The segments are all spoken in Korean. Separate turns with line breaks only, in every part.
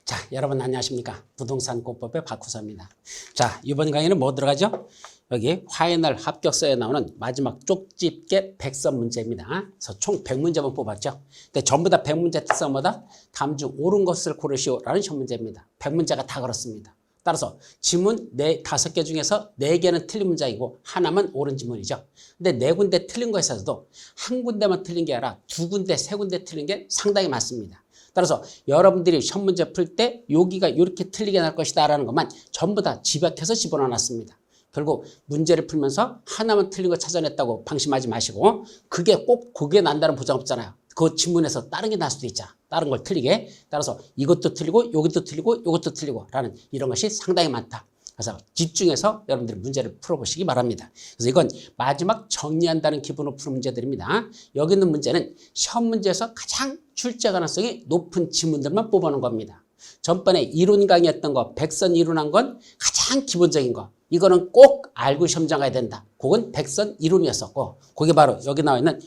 자, 여러분 안녕하십니까? 부동산 공법의 박후사입니다. 자, 이번 강의는 뭐 들어가죠? 여기 화이널 합격서에 나오는 마지막 쪽집게 100선 문제입니다. 그래서 총 100문제만 뽑았죠. 근데 전부 다 100문제 특성마다 다음 중 옳은 것을 고르시오라는 시험 문제입니다. 100문제가 다 그렇습니다. 따라서 지문 5개 중에서 4개는 틀린 문장이고 하나만 옳은 지문이죠. 근데 4군데 틀린 거에 있어서도 한 군데만 틀린 게 아니라 2군데, 3군데 틀린 게 상당히 많습니다. 따라서 여러분들이 시험 문제 풀 때 여기가 이렇게 틀리게 날 것이다 라는 것만 전부 다 집약해서 집어넣어놨습니다. 결국 문제를 풀면서 하나만 틀린 거 찾아냈다고 방심하지 마시고 그게 꼭 그게 난다는 보장 없잖아요. 그 지문에서 다른 게 날 수도 있잖아. 다른 걸 틀리게. 따라서 이것도 틀리고 이것도 틀리고 이것도 틀리고 라는 이런 것이 상당히 많다. 그래서 집중해서 여러분들이 문제를 풀어보시기 바랍니다. 그래서 이건 마지막 정리한다는 기분으로 푸는 문제들입니다. 여기 있는 문제는 시험 문제에서 가장 출제 가능성이 높은 지문들만 뽑아놓은 겁니다. 전번에 이론 강의했던 거, 100선 이론한 건 가장 기본적인 거. 이거는 꼭 알고 시험장 가야 된다. 그건 100선 이론이었었고, 그게 바로 여기 나와 있는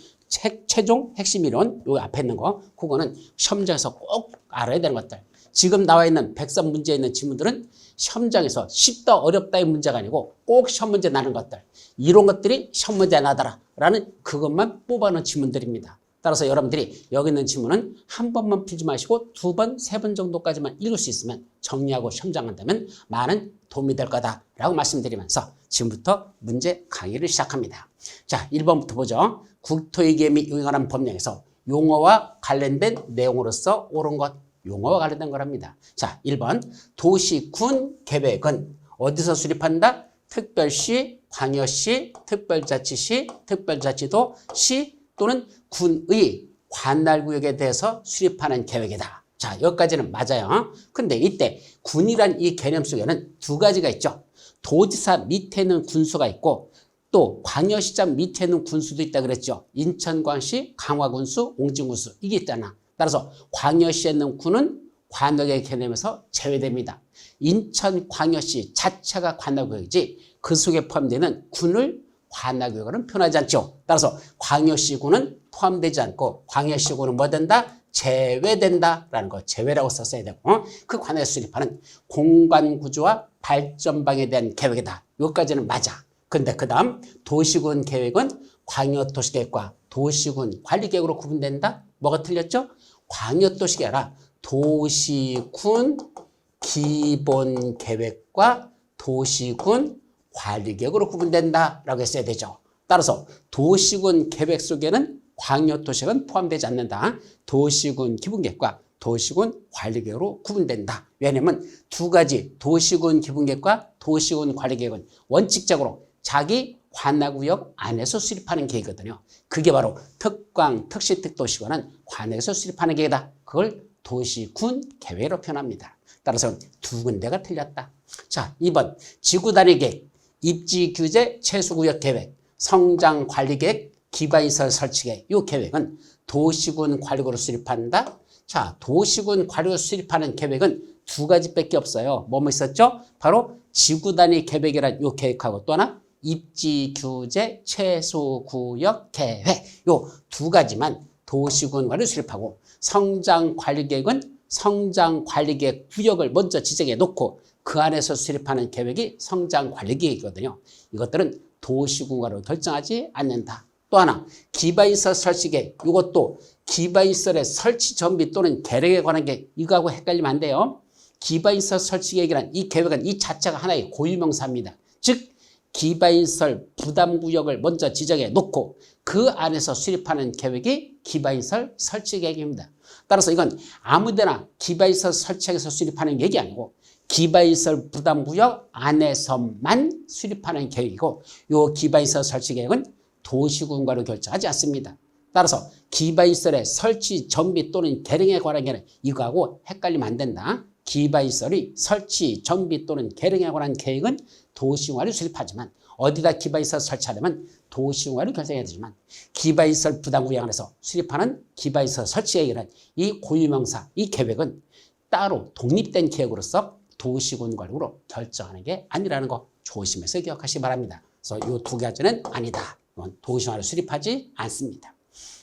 최종 핵심 이론, 여기 앞에 있는 거, 그거는 시험장에서 꼭 알아야 되는 것들. 지금 나와 있는 100선 문제에 있는 지문들은 시험장에서 쉽다 어렵다의 문제가 아니고 꼭 시험 문제 나는 것들. 이런 것들이 시험 문제 나더라라는 그것만 뽑아놓은 지문들입니다. 따라서 여러분들이 여기 있는 지문은 한 번만 풀지 마시고 2번, 3번 정도까지만 읽을 수 있으면 정리하고 시험장 간다면 많은 도움이 될 거다라고 말씀드리면서 지금부터 문제 강의를 시작합니다. 자, 1번부터 보죠. 국토의 계획이 용역하는 법령에서 용어와 관련된 내용으로서 옳은 것. 용어와 관련된 거랍니다. 자, 1번 도시군 계획은 어디서 수립한다? 특별시, 광역시, 특별자치시, 특별자치도, 시 또는 군의 관할구역에 대해서 수립하는 계획이다. 자, 여기까지는 맞아요. 근데 이때 군이란 이 개념 속에는 2가지가 있죠. 도지사 밑에 있는 군수가 있고 또 광역시장 밑에 있는 군수도 있다 그랬죠. 인천광시, 강화군수, 옹진군수 이게 있잖아. 따라서 광역시에 있는 군은 관역의 개념에서 제외됩니다. 인천광역시 자체가 관할구역이지 그 속에 포함되는 군을 관할구역으로는 표현하지 않죠. 따라서 광역시군은 포함되지 않고 광역시군은 뭐 된다? 제외된다라는 거 제외라고 썼어야 되고 그 관할에 수립하는 공간구조와 발전방에 대한 계획이다. 여기까지는 맞아. 근데 그 다음 도시군 계획은 광역도시계획과 도시군 관리계획으로 구분된다? 뭐가 틀렸죠? 광역도시가 아니라 도시군 기본계획과 도시군 관리계획으로 구분된다라고 했어야 되죠. 따라서 도시군 계획 속에는 광역도시계획은 포함되지 않는다. 도시군 기본계획과 도시군 관리계획으로 구분된다. 왜냐하면 2가지 도시군 기본계획과 도시군 관리계획은 원칙적으로 자기 관할구역 안에서 수립하는 계획이거든요. 그게 바로 특광, 특시, 특도시군은 관에서 수립하는 계획이다. 그걸 도시군 계획으로 표현합니다. 따라서 2군데가 틀렸다. 자, 2번 지구단위 계획, 입지규제, 최소구역 계획, 성장관리계획, 기반시설 설치계획 이 계획은 도시군 관리구역으로 수립한다. 자, 도시군 관리구역으로 수립하는 계획은 2가지밖에 없어요. 뭐뭐 있었죠? 바로 지구단위 계획이라는 이 계획하고 또 하나 입지규제, 최소구역 계획 요 2가지만 도시군 관리를 수립하고 성장관리계획은 성장관리계획 구역을 먼저 지정해 놓고 그 안에서 수립하는 계획이 성장관리계획이거든요. 이것들은 도시군과로 결정하지 않는다. 또 하나 기반시설 설치계획 이것도 기반시설의 설치 정비 또는 계획에 관한 계획 이거하고 헷갈리면 안 돼요. 기반시설 설치계획이란 이 계획은 이 자체가 하나의 고유명사입니다. 즉 기반시설 부담구역을 먼저 지정해 놓고 그 안에서 수립하는 계획이 기반시설 설치계획입니다. 따라서 이건 아무데나 기반시설 설치해서 수립하는 계획이 아니고 기반시설 부담구역 안에서만 수립하는 계획이고 이 기반시설 설치계획은 도시군과로 결정하지 않습니다. 따라서 기반시설의 설치, 정비 또는 개량에 관한 계획은 이거하고 헷갈리면 안 된다. 기반시설의 설치, 정비 또는 개량에 관한 계획은 도시군과로 수립하지만 어디다 기반시설 설치하려면 도시군과로 결정해야 되지만 기반시설 부담구역 안에서 수립하는 기반시설 설치계획이라는 이 고유명사, 이 계획은 따로 독립된 계획으로서 도시군 관리로 결정하는 게 아니라는 거 조심해서 기억하시기 바랍니다. 그래서 이 2가지는 아니다. 이건 도시군으로 수립하지 않습니다.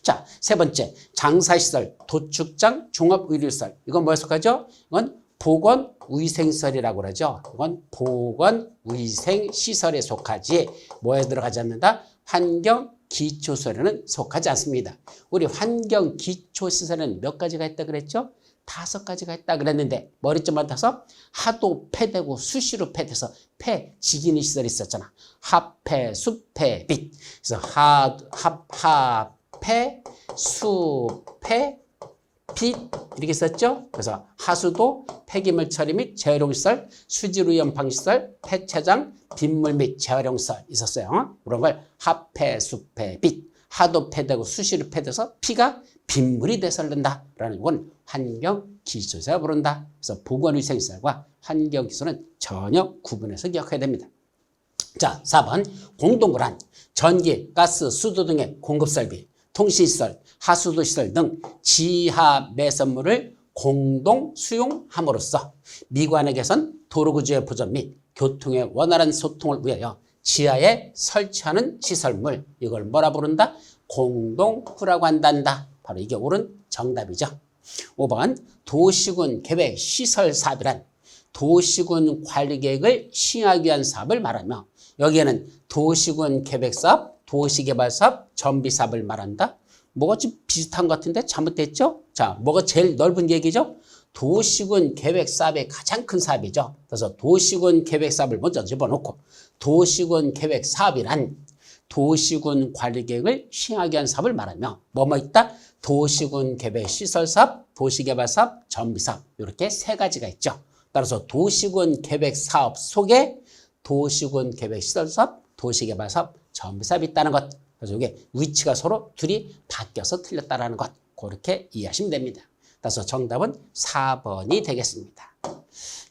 자, 3번째 장사시설, 도축장, 종합의료시설. 이건 뭐에 속하죠? 이건 보건위생시설이라고 그러죠. 이건 보건위생시설에 속하지 뭐에 들어가지 않는다? 환경기초시설에는 속하지 않습니다. 우리 환경기초시설에는 몇 가지가 있다 그랬죠? 5가지가 있다 그랬는데 머리 좀 맞아서 하도 폐되고 수시로 폐돼서 폐지기는 시설이 있었잖아. 하폐, 수폐, 빛. 그래서 하폐, 수폐, 빛 이렇게 썼죠. 그래서 하수도, 폐기물 처리 및 재활용시설, 수질오염 방지시설, 폐차장, 빗물 및 재활용시설 있었어요. 그런 걸 하폐, 수폐, 빛. 하도 폐되고 수시로 폐돼서 피가 빗물이 돼서 흐른다라는 건 환경기초시설이라고 부른다. 그래서 보건위생시설과 환경기초는 전혀 구분해서 기억해야 됩니다. 자, 4번 공동구란 전기, 가스, 수도 등의 공급설비, 통신시설, 하수도시설 등 지하 매설물을 공동 수용함으로써 미관의 개선, 도로구조의 보전 및 교통의 원활한 소통을 위하여 지하에 설치하는 시설물, 이걸 뭐라 부른다? 공동구라고 한단다. 바로 이게 옳은 정답이죠. 5번 도시군 계획 시설 사업이란 도시군 관리계획을 시행하기 위한 사업을 말하며 여기에는 도시군 계획사업, 도시개발사업, 정비사업을 말한다. 뭐가 좀 비슷한 것 같은데 잘못됐죠? 자, 뭐가 제일 넓은 얘기죠? 도시군 계획사업의 가장 큰 사업이죠. 그래서 도시군 계획사업을 먼저 집어넣고 도시군 계획사업이란 도시군 관리계획을 시행하기 위한 사업을 말하며 뭐뭐 있다? 도시군 계획 시설사업, 도시개발사업, 정비사업 이렇게 3가지가 있죠. 따라서 도시군 계획 사업 속에 도시군 계획 시설사업, 도시개발사업, 정비사업이 있다는 것. 그래서 이게 위치가 서로 둘이 바뀌어서 틀렸다는 것. 그렇게 이해하시면 됩니다. 따라서 정답은 4번이 되겠습니다.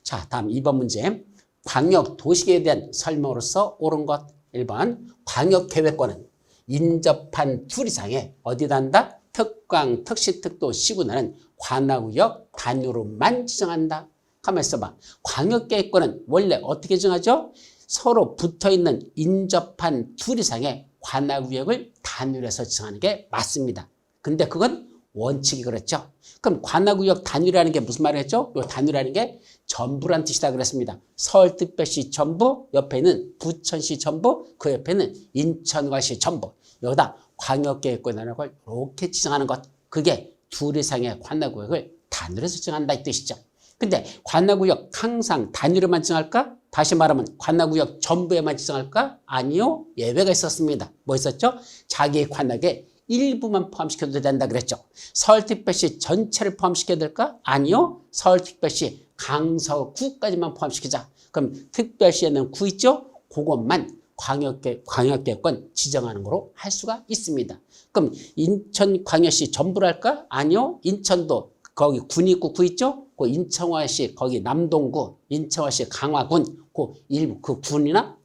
자, 다음 2번 문제. 광역도시계획에 대한 설명으로서 옳은 것. 1번 광역계획권은 인접한 둘 이상의 어디다 한다? 특광, 특시, 특도, 시군하는 관할구역 단위로만 지정한다. 가만히 있어봐. 광역계획권은 원래 어떻게 정하죠? 서로 붙어있는 인접한 둘 이상의 관할구역을 단위로 해서 정하는 게 맞습니다. 근데 그건 원칙이 그렇죠. 그럼 관할구역 단위라는 게 무슨 말이었죠? 이 단위라는 게 전부란 뜻이다 그랬습니다. 서울특별시 전부, 옆에 있는 부천시 전부, 그 옆에는 인천과시 전부. 여기다 광역계획권이라는 걸 이렇게 지정하는 것. 그게 둘 이상의 관할구역을 단위로 해서 정한다 이 뜻이죠. 근데 관할구역 항상 단위로만 지정할까? 다시 말하면 관할구역 전부에만 지정할까? 아니요. 예외가 있었습니다. 뭐 있었죠? 자기 관할에 일부만 포함시켜도 된다 그랬죠. 서울특별시 전체를 포함시켜야 될까? 아니요. 서울특별시 강서구까지만 포함시키자. 그럼 특별시에는 구 있죠? 그것만 광역계획권 지정하는 거로 할 수가 있습니다. 그럼 인천광역시 전부를 할까? 아니요. 인천도 거기 군 있고 구 있죠? 그 인천화시 거기 남동구, 인천화시 강화군, 그 일부 그 군이나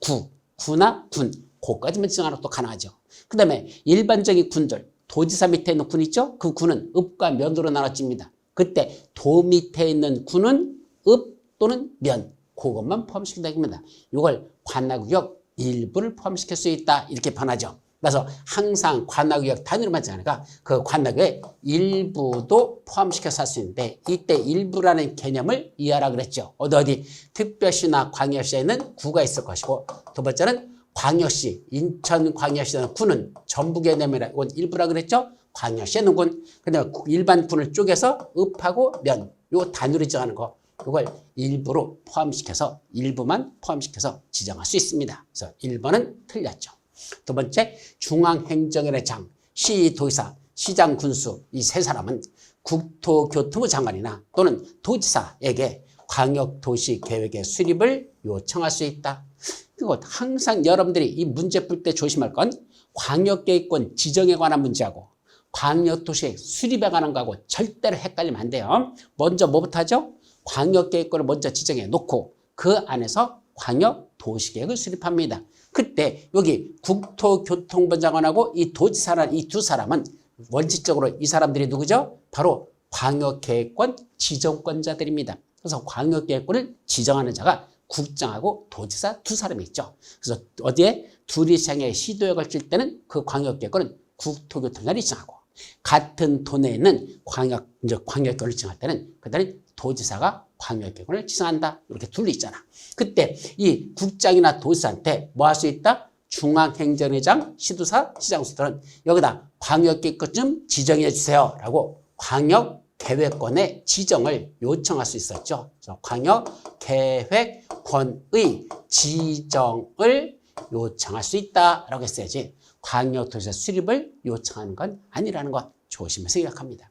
구나 군, 그까지만 지정하는 것도 가능하죠. 그 다음에 일반적인 군들, 도지사 밑에 있는 군 있죠? 그 군은 읍과 면으로 나눠집니다. 그때 도 밑에 있는 군은 읍 또는 면, 그것만 포함시킨다 입니다. 이걸 관할구역 일부를 포함시킬 수 있다 이렇게 변하죠. 그래서 항상 관할구역 단위로만 정하니까 그 관할구역의 일부도 포함시켜서 할 수 있는데 이때 일부라는 개념을 이해하라 그랬죠. 어디 특별시나 광역시에는 구가 있을 것이고 두 번째는 광역시, 인천광역시에는 구는 전부 개념이라 이건 일부라 그랬죠. 광역시에는 군, 근데 일반 군을 쪼개서 읍하고 면, 요 단위로 정하는 거 이걸 일부로 포함시켜서 일부만 포함시켜서 지정할 수 있습니다. 그래서 1번은 틀렸죠. 두 번째, 중앙행정원의 장, 시도지사, 시장, 군수 이 세 사람은 국토교통부 장관이나 또는 도지사에게 광역도시계획의 수립을 요청할 수 있다. 그리고 항상 여러분들이 이 문제 풀 때 조심할 건 광역계획권 지정에 관한 문제하고 광역도시계획 수립에 관한 거하고 절대로 헷갈리면 안 돼요. 먼저 뭐부터 하죠? 광역계획권을 먼저 지정해 놓고 그 안에서 광역도시계획을 수립합니다. 그때 여기 국토교통부 장관하고 이 도지사라는 이 두 사람은 원칙적으로 이 사람들이 누구죠? 바로 광역계획권 지정권자들입니다. 그래서 광역계획권을 지정하는 자가 국장하고 도지사 두 사람이 있죠. 그래서 어디에 둘 이상의 시도에 걸칠 때는 그 광역계획권은 국토교통부장이 지정하고 같은 도내에 있는 광역교를 지정할 때는 그들은 도지사가 광역교권을 지정한다. 이렇게 둘로 있잖아. 그때 이 국장이나 도지사한테 뭐 할 수 있다? 중앙행정회장, 시도사, 시장수들은 여기다 광역계권 좀 지정해 주세요 라고 광역계획권의 지정을 요청할 수 있었죠. 광역계획권의 지정을 요청할 수 있다라고 했어야지 광역도시사 수립을 요청하는 건 아니라는 것 조심해서 생각합니다.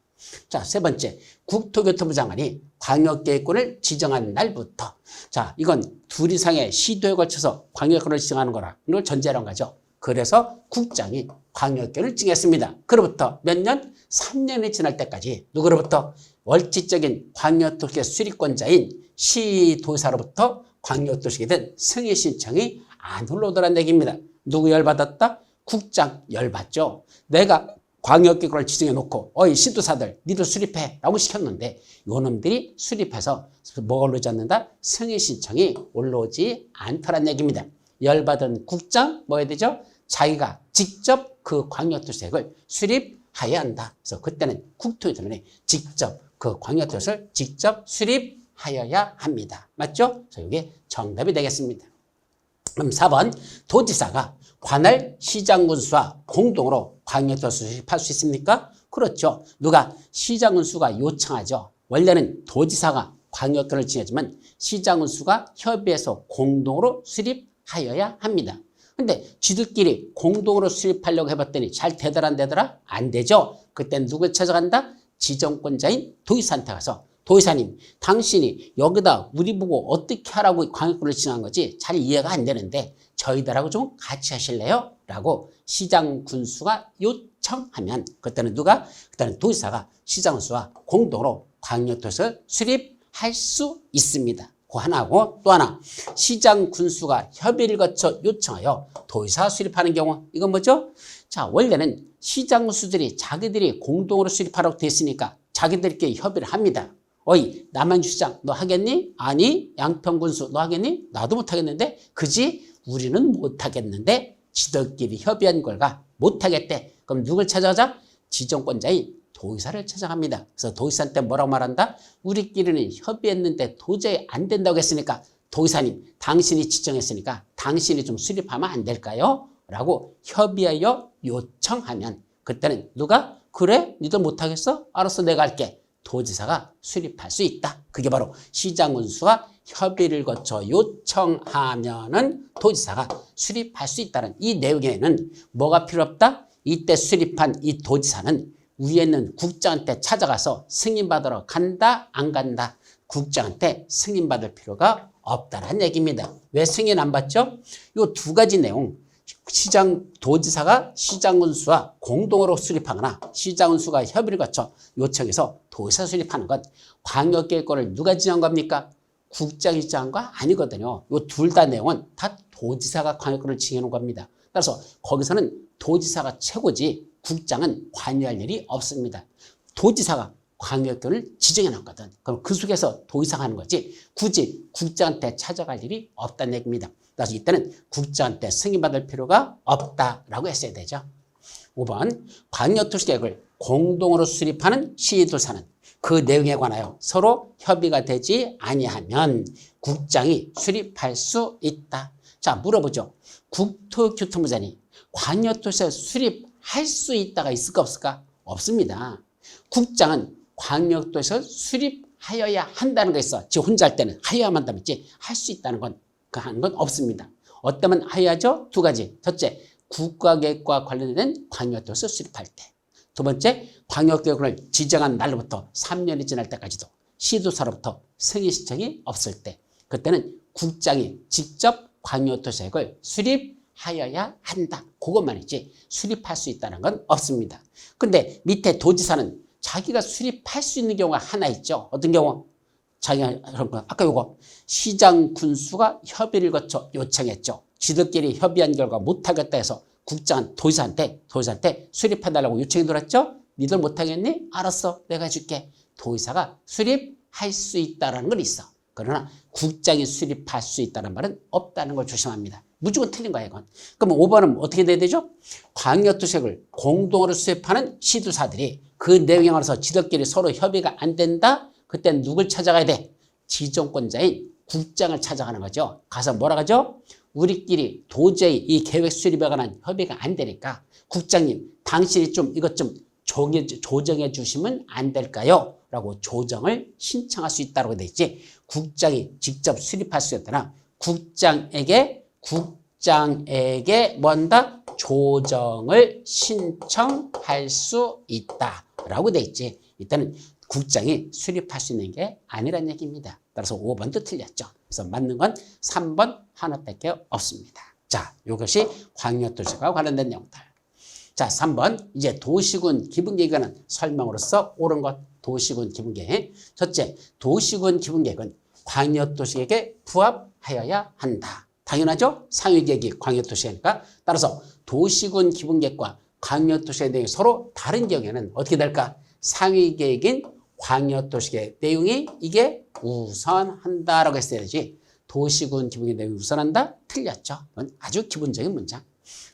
자, 세 번째, 국토교통부 장관이 광역계획권을 지정한 날부터, 자, 이건 둘 이상의 시도에 걸쳐서 광역권을 지정하는 거라, 이걸 전제로 한 거죠. 그래서 국장이 광역권을 지정했습니다. 그로부터 몇 년? 3년이 지날 때까지 누구로부터? 원칙적인 광역도시계 수립권자인 시도사로부터 광역도시계에 대한 승인 신청이 안 올라오더란 얘기입니다. 누구 열받았다? 국장 열받죠. 내가 광역계획권을 지정해놓고 어이 시도사들 니들 수립해 라고 시켰는데 요놈들이 수립해서 뭐가 올라오지 않는다? 승인 신청이 올라오지 않더란 얘기입니다. 열받은 국장 뭐 해야 되죠? 자기가 직접 그 광역도시계획을 수립해야 한다. 그래서 그때는 국토교통부는 직접 그 광역도시를 직접 수립하여야 합니다. 맞죠? 그래서 이게 정답이 되겠습니다. 그럼 4번 도지사가 관할 시장군수와 공동으로 광역도시 수립할 수 있습니까? 그렇죠. 누가? 시장군수가 요청하죠. 원래는 도지사가 광역권을 지정하지만 시장군수가 협의해서 공동으로 수립하여야 합니다. 근데 쥐들끼리 공동으로 수립하려고 해봤더니 잘 되더라 안 되더라? 안 되죠. 그땐 누굴 찾아간다? 지정권자인 도지사한테 가서 도지사님, 당신이 여기다 우리 보고 어떻게 하라고 광역권을 지정한 거지 잘 이해가 안 되는데 저희들하고 좀 같이 하실래요? 라고 시장군수가 요청하면 그때는 누가? 그때는 도지사가 시장군수와 공동으로 광역도시를 수립할 수 있습니다. 그 하나고 또 하나 시장군수가 협의를 거쳐 요청하여 도지사 수립하는 경우 이건 뭐죠? 자, 원래는 시장군수들이 자기들이 공동으로 수립하라고 돼 있으니까 자기들끼리 협의를 합니다. 어이 남한주시장 너 하겠니? 아니 양평군수 너 하겠니? 나도 못하겠는데 그지? 우리는 못하겠는데 지들끼리 협의한 결과 못하겠대. 그럼 누굴 찾아가자? 지정권자인 도지사를 찾아갑니다. 그래서 도지사한테 뭐라고 말한다? 우리끼리는 협의했는데 도저히 안 된다고 했으니까 도지사님 당신이 지정했으니까 당신이 좀 수립하면 안 될까요? 라고 협의하여 요청하면 그때는 누가? 그래? 니들 못하겠어? 알았어 내가 할게. 도지사가 수립할 수 있다. 그게 바로 시장군수가 협의를 거쳐 요청하면은 도지사가 수립할 수 있다는 이 내용에는 뭐가 필요 없다? 이때 수립한 이 도지사는 위에 있는 국장한테 찾아가서 승인받으러 간다 안 간다? 국장한테 승인받을 필요가 없다는 얘기입니다. 왜 승인 안 받죠? 이 두 가지 내용 도지사가 시장군수와 공동으로 수립하거나 시장군수가 협의를 거쳐 요청해서 도지사 수립하는 건 광역계획권을 누가 지정한 겁니까? 국장이 지정한 거 아니거든요. 이 둘 다 내용은 다 도지사가 광역권을 지정해 놓은 겁니다. 따라서 거기서는 도지사가 최고지 국장은 관여할 일이 없습니다. 도지사가 광역권을 지정해 놨거든. 그럼 그 속에서 도지사가 하는 거지 굳이 국장한테 찾아갈 일이 없다는 얘기입니다. 그래서 이때는 국장한테 승인받을 필요가 없다라고 했어야 되죠. 5번 광역도시계획을 공동으로 수립하는 시도사는 그 내용에 관하여 서로 협의가 되지 아니하면 국장이 수립할 수 있다. 자 물어보죠. 국토교통부장이 광역도시에 수립할 수 있다가 있을까 없을까? 없습니다. 국장은 광역도시를 수립하여야 한다는 거 있어. 지 혼자 할 때는 하여야만 한다면 있지 할 수 있다는 건 하는 건 없습니다. 어떠면 하여야죠? 두 가지. 첫째, 국가계획과 관련된 광역도시를 수립할 때. 두 번째, 광역계획을 지정한 날로부터 3년이 지날 때까지도 시도사로부터 승인 신청이 없을 때. 그때는 국장이 직접 광역도시계획을 수립하여야 한다. 그것만이지 수립할 수 있다는 건 없습니다. 근데 밑에 도지사는 자기가 수립할 수 있는 경우가 하나 있죠. 어떤 경우? 자기가 아까 요거 시장군수가 협의를 거쳐 요청했죠. 지들끼리 협의한 결과 못하겠다 해서 국장은 도지사한테 수립해달라고 요청이 들어왔죠. 니들 못하겠니? 알았어 내가 해줄게. 도지사가 수립할 수 있다는 건 있어. 그러나 국장이 수립할 수 있다는 말은 없다는 걸 조심합니다. 무조건 틀린 거야, 이건. 그럼 5번은 어떻게 돼야 되죠? 광역도시계획을 공동으로 수립하는 시도사들이 그 내용에 관해서 지들끼리 서로 협의가 안 된다? 그땐 누굴 찾아가야 돼? 지정권자인 국장을 찾아가는 거죠. 가서 뭐라 하죠? 우리끼리 도저히 이 계획 수립에 관한 협의가 안 되니까 국장님, 당신이 좀 이것 좀 조정해 주시면 안 될까요? 라고 조정을 신청할 수 있다고 돼 있지. 국장이 직접 수립할 수 있다나 국장에게 뭔다? 조정을 신청할 수 있다라고 돼 있지. 이때는 국장이 수립할 수 있는 게 아니란 얘기입니다. 따라서 5번도 틀렸죠. 그래서 맞는 건 3번 하나밖에 없습니다. 자, 이것이 광역도시과 관련된 내용들. 자, 3번 이제 도시군 기본계획에 관한 설명으로서 옳은 것. 도시군 기본계획. 첫째, 도시군 기본계획은 광역도시계획에 부합하여야 한다. 당연하죠? 상위계획이 광역도시계획이니까. 따라서 도시군 기본계획과 광역도시계획 내용이 서로 다른 경우에는 어떻게 될까? 상위계획인 광역도시계획 내용이 이게 우선한다라고 했어야 되지. 도시군 기본계획 내용이 우선한다? 틀렸죠. 이건 아주 기본적인 문장.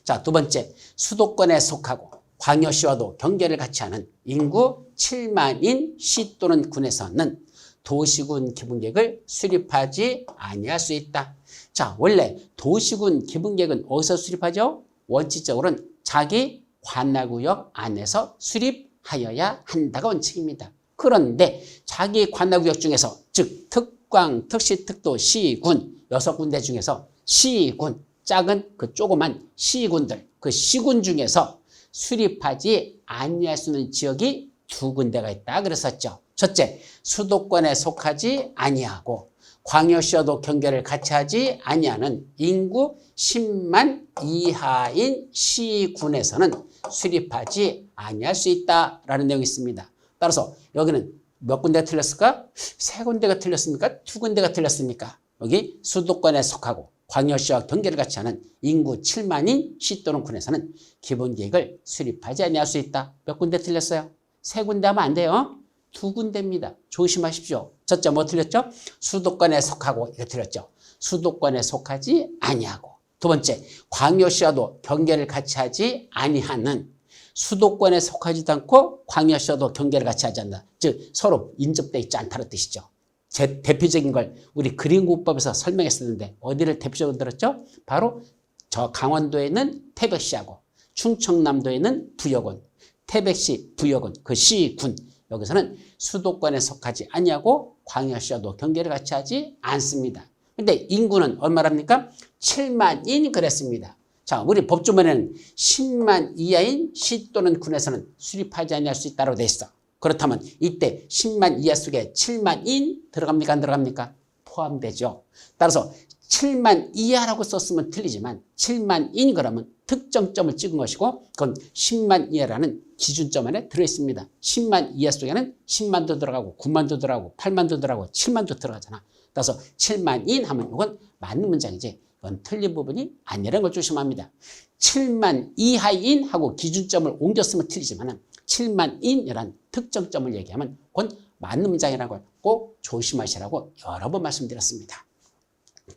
자, 두 번째, 수도권에 속하고 광역시와도 경계를 같이 하는 인구 7만인 시 또는 군에서는 도시군 기본계획을 수립하지 아니할 수 있다. 자, 원래 도시군 기본계획은 어디서 수립하죠? 원칙적으로는 자기 관할구역 안에서 수립하여야 한다가 원칙입니다. 그런데 자기 관할구역 중에서 즉 특광, 특시, 특도, 시군 6군데 중에서 시군, 작은 그 조그만 시군들, 그 시군 중에서 수립하지 아니할 수 있는 지역이 2군데가 있다 그랬었죠. 첫째, 수도권에 속하지 아니하고 광역시와도 경계를 같이 하지 아니하는 인구 10만 이하인 시군에서는 수립하지 아니할 수 있다라는 내용이 있습니다. 따라서 여기는 몇 군데가 틀렸을까? 3군데가 틀렸습니까? 2군데가 틀렸습니까? 여기 수도권에 속하고 광역시와 경계를 같이 하는 인구 7만인 시 또는 군에서는 기본계획을 수립하지 아니할 수 있다. 몇 군데 틀렸어요? 3군데 하면 안 돼요. 2군데입니다. 조심하십시오. 첫째 뭐 틀렸죠? 수도권에 속하고 이거 틀렸죠. 수도권에 속하지 아니하고. 두 번째, 광역시와도 경계를 같이 하지 아니하는. 수도권에 속하지도 않고 광역시와도 경계를 같이 하지 않는다. 즉 서로 인접되어 있지 않다는 뜻이죠. 제 대표적인 걸 우리 그림구법에서 설명했었는데 어디를 대표적으로 들었죠? 바로 저 강원도에 있는 태백시하고 충청남도에 있는 부여군, 태백시, 부여군, 그 시군 여기서는 수도권에 속하지 아니하고 광역시와도 경계를 같이 하지 않습니다. 근데 인구는 얼마랍니까? 7만인 그랬습니다. 자, 우리 법조문에는 10만 이하인 시 또는 군에서는 수립하지 아니할 수 있다고 돼 있어. 그렇다면 이때 10만 이하 속에 7만인 들어갑니까? 안 들어갑니까? 포함되죠. 따라서 7만 이하라고 썼으면 틀리지만 7만인 그러면 특정점을 찍은 것이고 그건 10만 이하라는 기준점 안에 들어있습니다. 10만 이하 속에는 10만도 들어가고 9만도 들어가고 8만도 들어가고 7만도 들어가잖아. 따라서 7만인 하면 이건 맞는 문장이지 이건 틀린 부분이 아니라는 걸 조심합니다. 7만 이하인 하고 기준점을 옮겼으면 틀리지만 7만인이란 특정점을 얘기하면 그건 맞는 문장이라는 걸 꼭 조심하시라고 여러 번 말씀드렸습니다.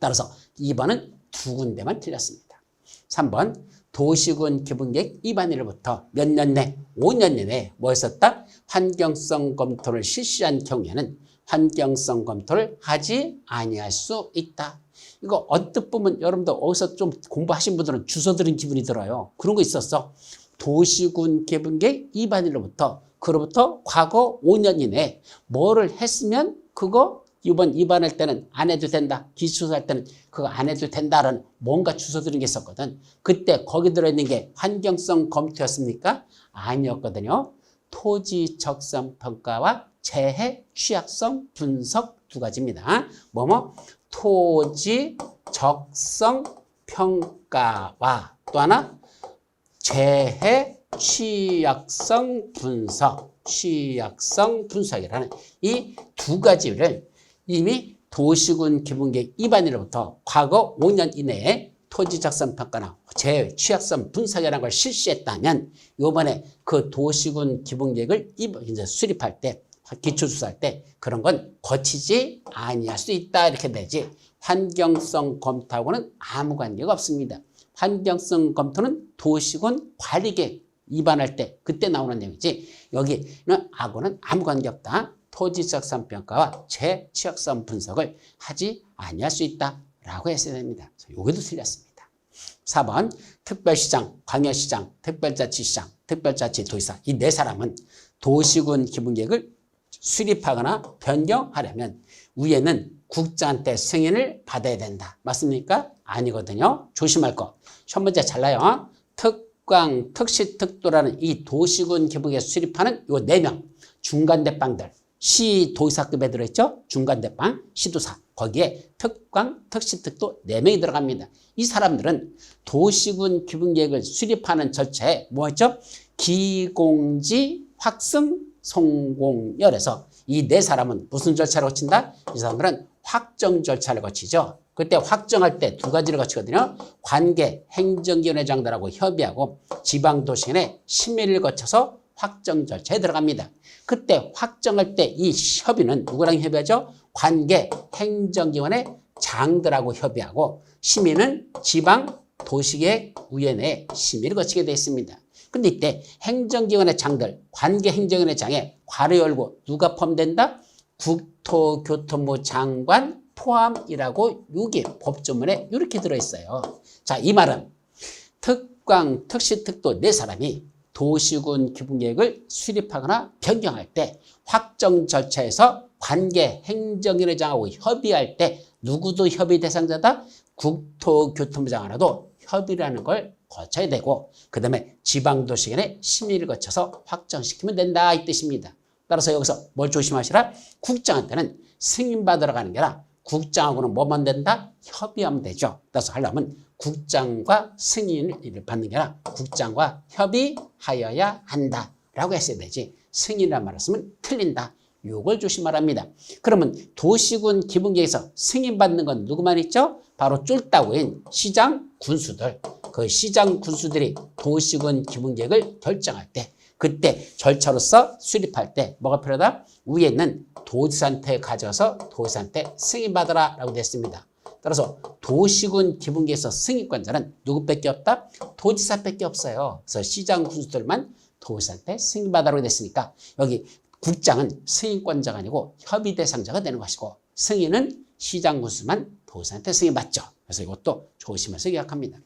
따라서 2번은 2군데만 틀렸습니다. 3번 도시군 기본계획 위반일로부터 몇 년 내? 5년 내에 뭐 했었다? 환경성 검토를 실시한 경우에는 환경성 검토를 하지 아니할 수 있다. 이거 언뜻 보면 여러분들 어디서 좀 공부하신 분들은 주워 들은 기분이 들어요. 그런 거 있었어. 도시군 기본계획 위반일로부터 그로부터 과거 5년 이내에 뭐를 했으면 그거 이번 위반할 때는 안 해도 된다. 기초할 때는 그거 안 해도 된다라는 뭔가 주워 들은 게 있었거든. 그때 거기 들어있는 게 환경성 검토였습니까? 아니었거든요. 토지 적성 평가와 재해 취약성 분석 2가지입니다. 뭐뭐? 토지 적성 평가와 또 하나 재해 취약성 분석이라는 이 2가지를 이미 도시군 기본계획 위반일로부터 과거 5년 이내에 토지 적성 평가나 재해 취약성 분석이라는 걸 실시했다면 이번에 그 도시군 기본계획을 이제 수립할 때 기초조사할 때 그런 건 거치지 아니할 수 있다 이렇게 되지 환경성 검토하고는 아무 관계가 없습니다. 환경성 검토는 도시군 관리계획 위반할 때 그때 나오는 내용이지 여기는 하고는 아무 관계없다. 토지적산평가와 재취약성 분석을 하지 아니할 수 있다라고 했어야 됩니다. 여기도 틀렸습니다. 4번 특별시장, 광역시장, 특별자치시장, 특별자치도지사 이 네 사람은 도시군 기본계획을 수립하거나 변경하려면 위에는 국장한테 승인을 받아야 된다. 맞습니까? 아니거든요. 조심할 거. 첫 번째 잘라요. 특광, 특시, 특도라는 이 도시군 기본계획 수립하는 요 4명 중간대빵들 시도지사급에 들어있죠. 중간대빵, 시도사 거기에 특광, 특시, 특도 4명이 들어갑니다. 이 사람들은 도시군 기본계획을 수립하는 절차에 뭐였죠? 기공지, 확승, 성공열에서 이 네 사람은 무슨 절차를 거친다? 이 사람들은 확정 절차를 거치죠. 그때 확정할 때 두 가지를 거치거든요. 관계 행정위원회장들하고 협의하고 지방도시간의 심의를 거쳐서 확정 절차에 들어갑니다. 그때 확정할 때 이 협의는 누구랑 협의하죠? 관계 행정기관의 장들하고 협의하고 심의는 지방도시계획위원회의 심의를 거치게 되어 있습니다. 근데 이때 행정기관의 장들, 관계 행정위원회 장에 괄호 열고 누가 포함된다? 국토교통부 장관 포함이라고 여기 법조문에 이렇게 들어있어요. 자, 이 말은 특광, 특시, 특도 네 사람이 도시군 기본계획을 수립하거나 변경할 때 확정 절차에서 관계 행정위원회장하고 협의할 때 누구도 협의 대상자다? 국토교통부 장관하고도 협의라는 걸 거쳐야 되고 그 다음에 지방도시간의 심의를 거쳐서 확정시키면 된다 이 뜻입니다. 따라서 여기서 뭘 조심하시라? 국장한테는 승인받으러 가는 게 아니라 국장하고는 뭐만 된다? 협의하면 되죠. 따라서 하려면 국장과 승인을 받는 게 아니라 국장과 협의하여야 한다라고 했어야 되지 승인이란 말을 쓰면 틀린다. 이걸 조심하랍니다. 그러면 도시군 기본계획에서 승인받는 건 누구만 있죠? 바로 쫄따구인 시장 군수들. 그 시장 군수들이 도시군 기본계획을 결정할 때 그때 절차로서 수립할 때 뭐가 필요하다? 위에 있는 도지사한테 가져가서 도지사한테 승인받으라 라고 됐습니다. 따라서 도시군 기본계획에서 승인권자는 누구밖에 없다? 도지사밖에 없어요. 그래서 시장 군수들만 도지사한테 승인받으라고 됐으니까 여기 국장은 승인권자가 아니고 협의 대상자가 되는 것이고 승인은 시장 군수만 도지사한테 승인받죠. 그래서 이것도 조심해서 기억합니다.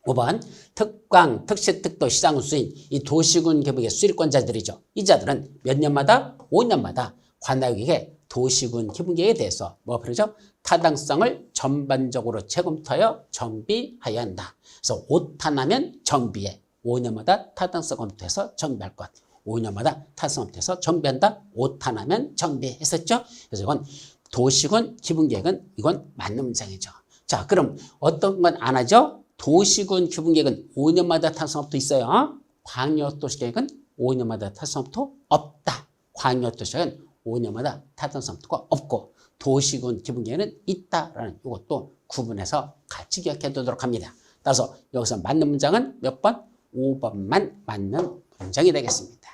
5번 특광, 특시, 특도, 시장 군수인 이 도시군 개혁의 수립권자들이죠. 이 자들은 몇 년마다? 5년마다 관할국에 도시군 기본계획에 대해서 뭐가 필요하죠? 타당성을 전반적으로 재검토하여 정비하여야 한다. 그래서 오타나면 정비해. 5년마다 타당성 검토해서 정비할 것. 5년마다 타당성 검토해서 정비한다. 오타나면 정비했었죠. 그래서 이건 도시군 기본계획은 이건 맞는 문장이죠. 자, 그럼 어떤 건 안 하죠? 도시군 기본계획은 5년마다 타당성 검토 있어요. 광역도시계획은 5년마다 타당성 검토 없다. 광역도시계획은 5년마다 타당성 검토가 없고 도시군 기본계획은 있다라는 이것도 구분해서 같이 기억해 두도록 합니다. 따라서 여기서 맞는 문장은 몇 번? 5번만 맞는 문장이 되겠습니다.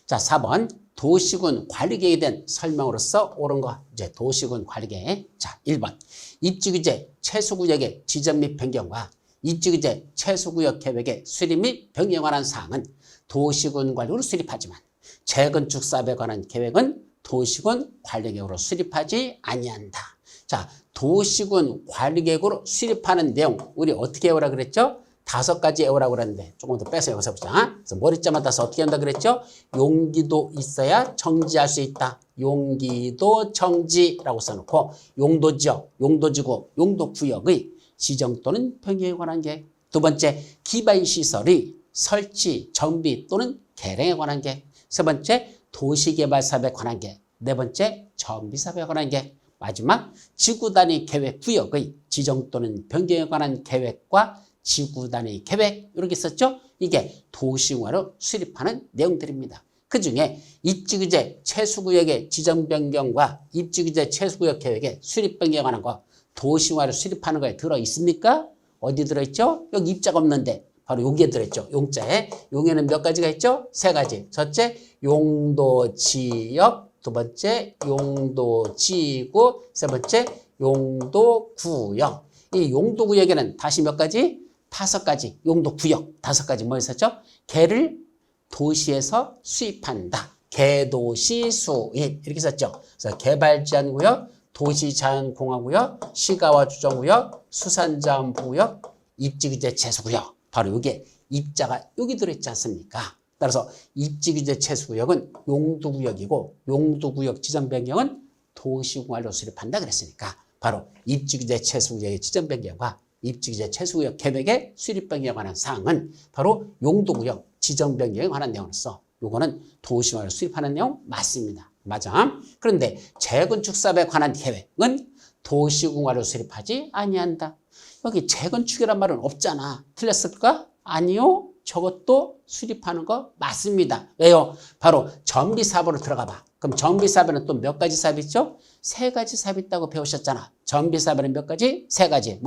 자, 4번 도시군 관리계획에 대한 설명으로서 옳은 거 이제 도시군 관리계획. 자, 1번 입지규제 최소구역의 지정 및 변경과 입지규제 최소구역 계획의 수립 및 변경에 관한 사항은 도시군 관리로 수립하지만 재건축 사업에 관한 계획은 도시군 관리계획으로 수립하지 아니한다. 자, 도시군 관리계획으로 수립하는 내용 우리 어떻게 외우라 그랬죠? 5가지 외우라고 그랬는데 조금 더 빼서 여기서 보자. 그래서 머리자만 따서 어떻게 한다 그랬죠? 용기도 있어야 정지할 수 있다. 용기도 정지라고 써놓고 용도지역, 용도지구, 용도구역의 지정 또는 변경에 관한 계획. 두 번째, 기반시설의 설치, 정비 또는 개량에 관한 계획. 세 번째, 도시개발사업에 관한 계획. 네 번째, 정비사업에 관한 계획. 마지막, 지구단위 계획 구역의 지정 또는 변경에 관한 계획과 지구단위 계획 이렇게 썼죠. 이게 도시군으로 수립하는 내용들입니다. 그중에 입지규제 최소구역의 지정 변경과 입지규제 최소구역 계획의 수립 변경에 관한 거 도시군으로 수립하는 거에 들어 있습니까? 어디 들어있죠? 여기 입자가 없는데 바로 여기에 들어있죠. 용자에. 용에는 몇 가지가 있죠? 3가지. 첫째, 용도지역. 두 번째, 용도지구. 세 번째, 용도구역. 이 용도구역에는 다시 몇 가지? 5가지. 용도구역 5가지 뭐 있었죠? 개를 도시에서 수입한다. 개도시 수입 이렇게 썼죠. 그래서 개발제한구역, 도시자연공화구역, 시가와 주정구역, 수산자원부구역, 입지규제 최소구역. 바로 이게 입자가 여기 들어있지 않습니까? 따라서 입지규제 최소구역은 용도구역이고 용도구역 지정 변경은 도시공활로 수립한다 그랬으니까 바로 입지규제 최소구역의 지정 변경과 입지규제 최소구역 계획의 수립 변경에 관한 사항은 바로 용도구역 지정 변경에 관한 내용으로서 요거는 도시공활로 수립하는 내용 맞습니다. 맞아. 그런데 재건축 사업에 관한 계획은 도시공활로 수립하지 아니한다. 여기 재건축이란 말은 없잖아. 틀렸을까? 아니요. 저것도 수립하는 거 맞습니다. 왜요? 바로 정비사업으로 들어가 봐. 그럼 정비사업에는 또 몇 가지 사업이 있죠? 3가지 사업이 있다고 배우셨잖아. 정비사업에는 몇 가지? 3가지.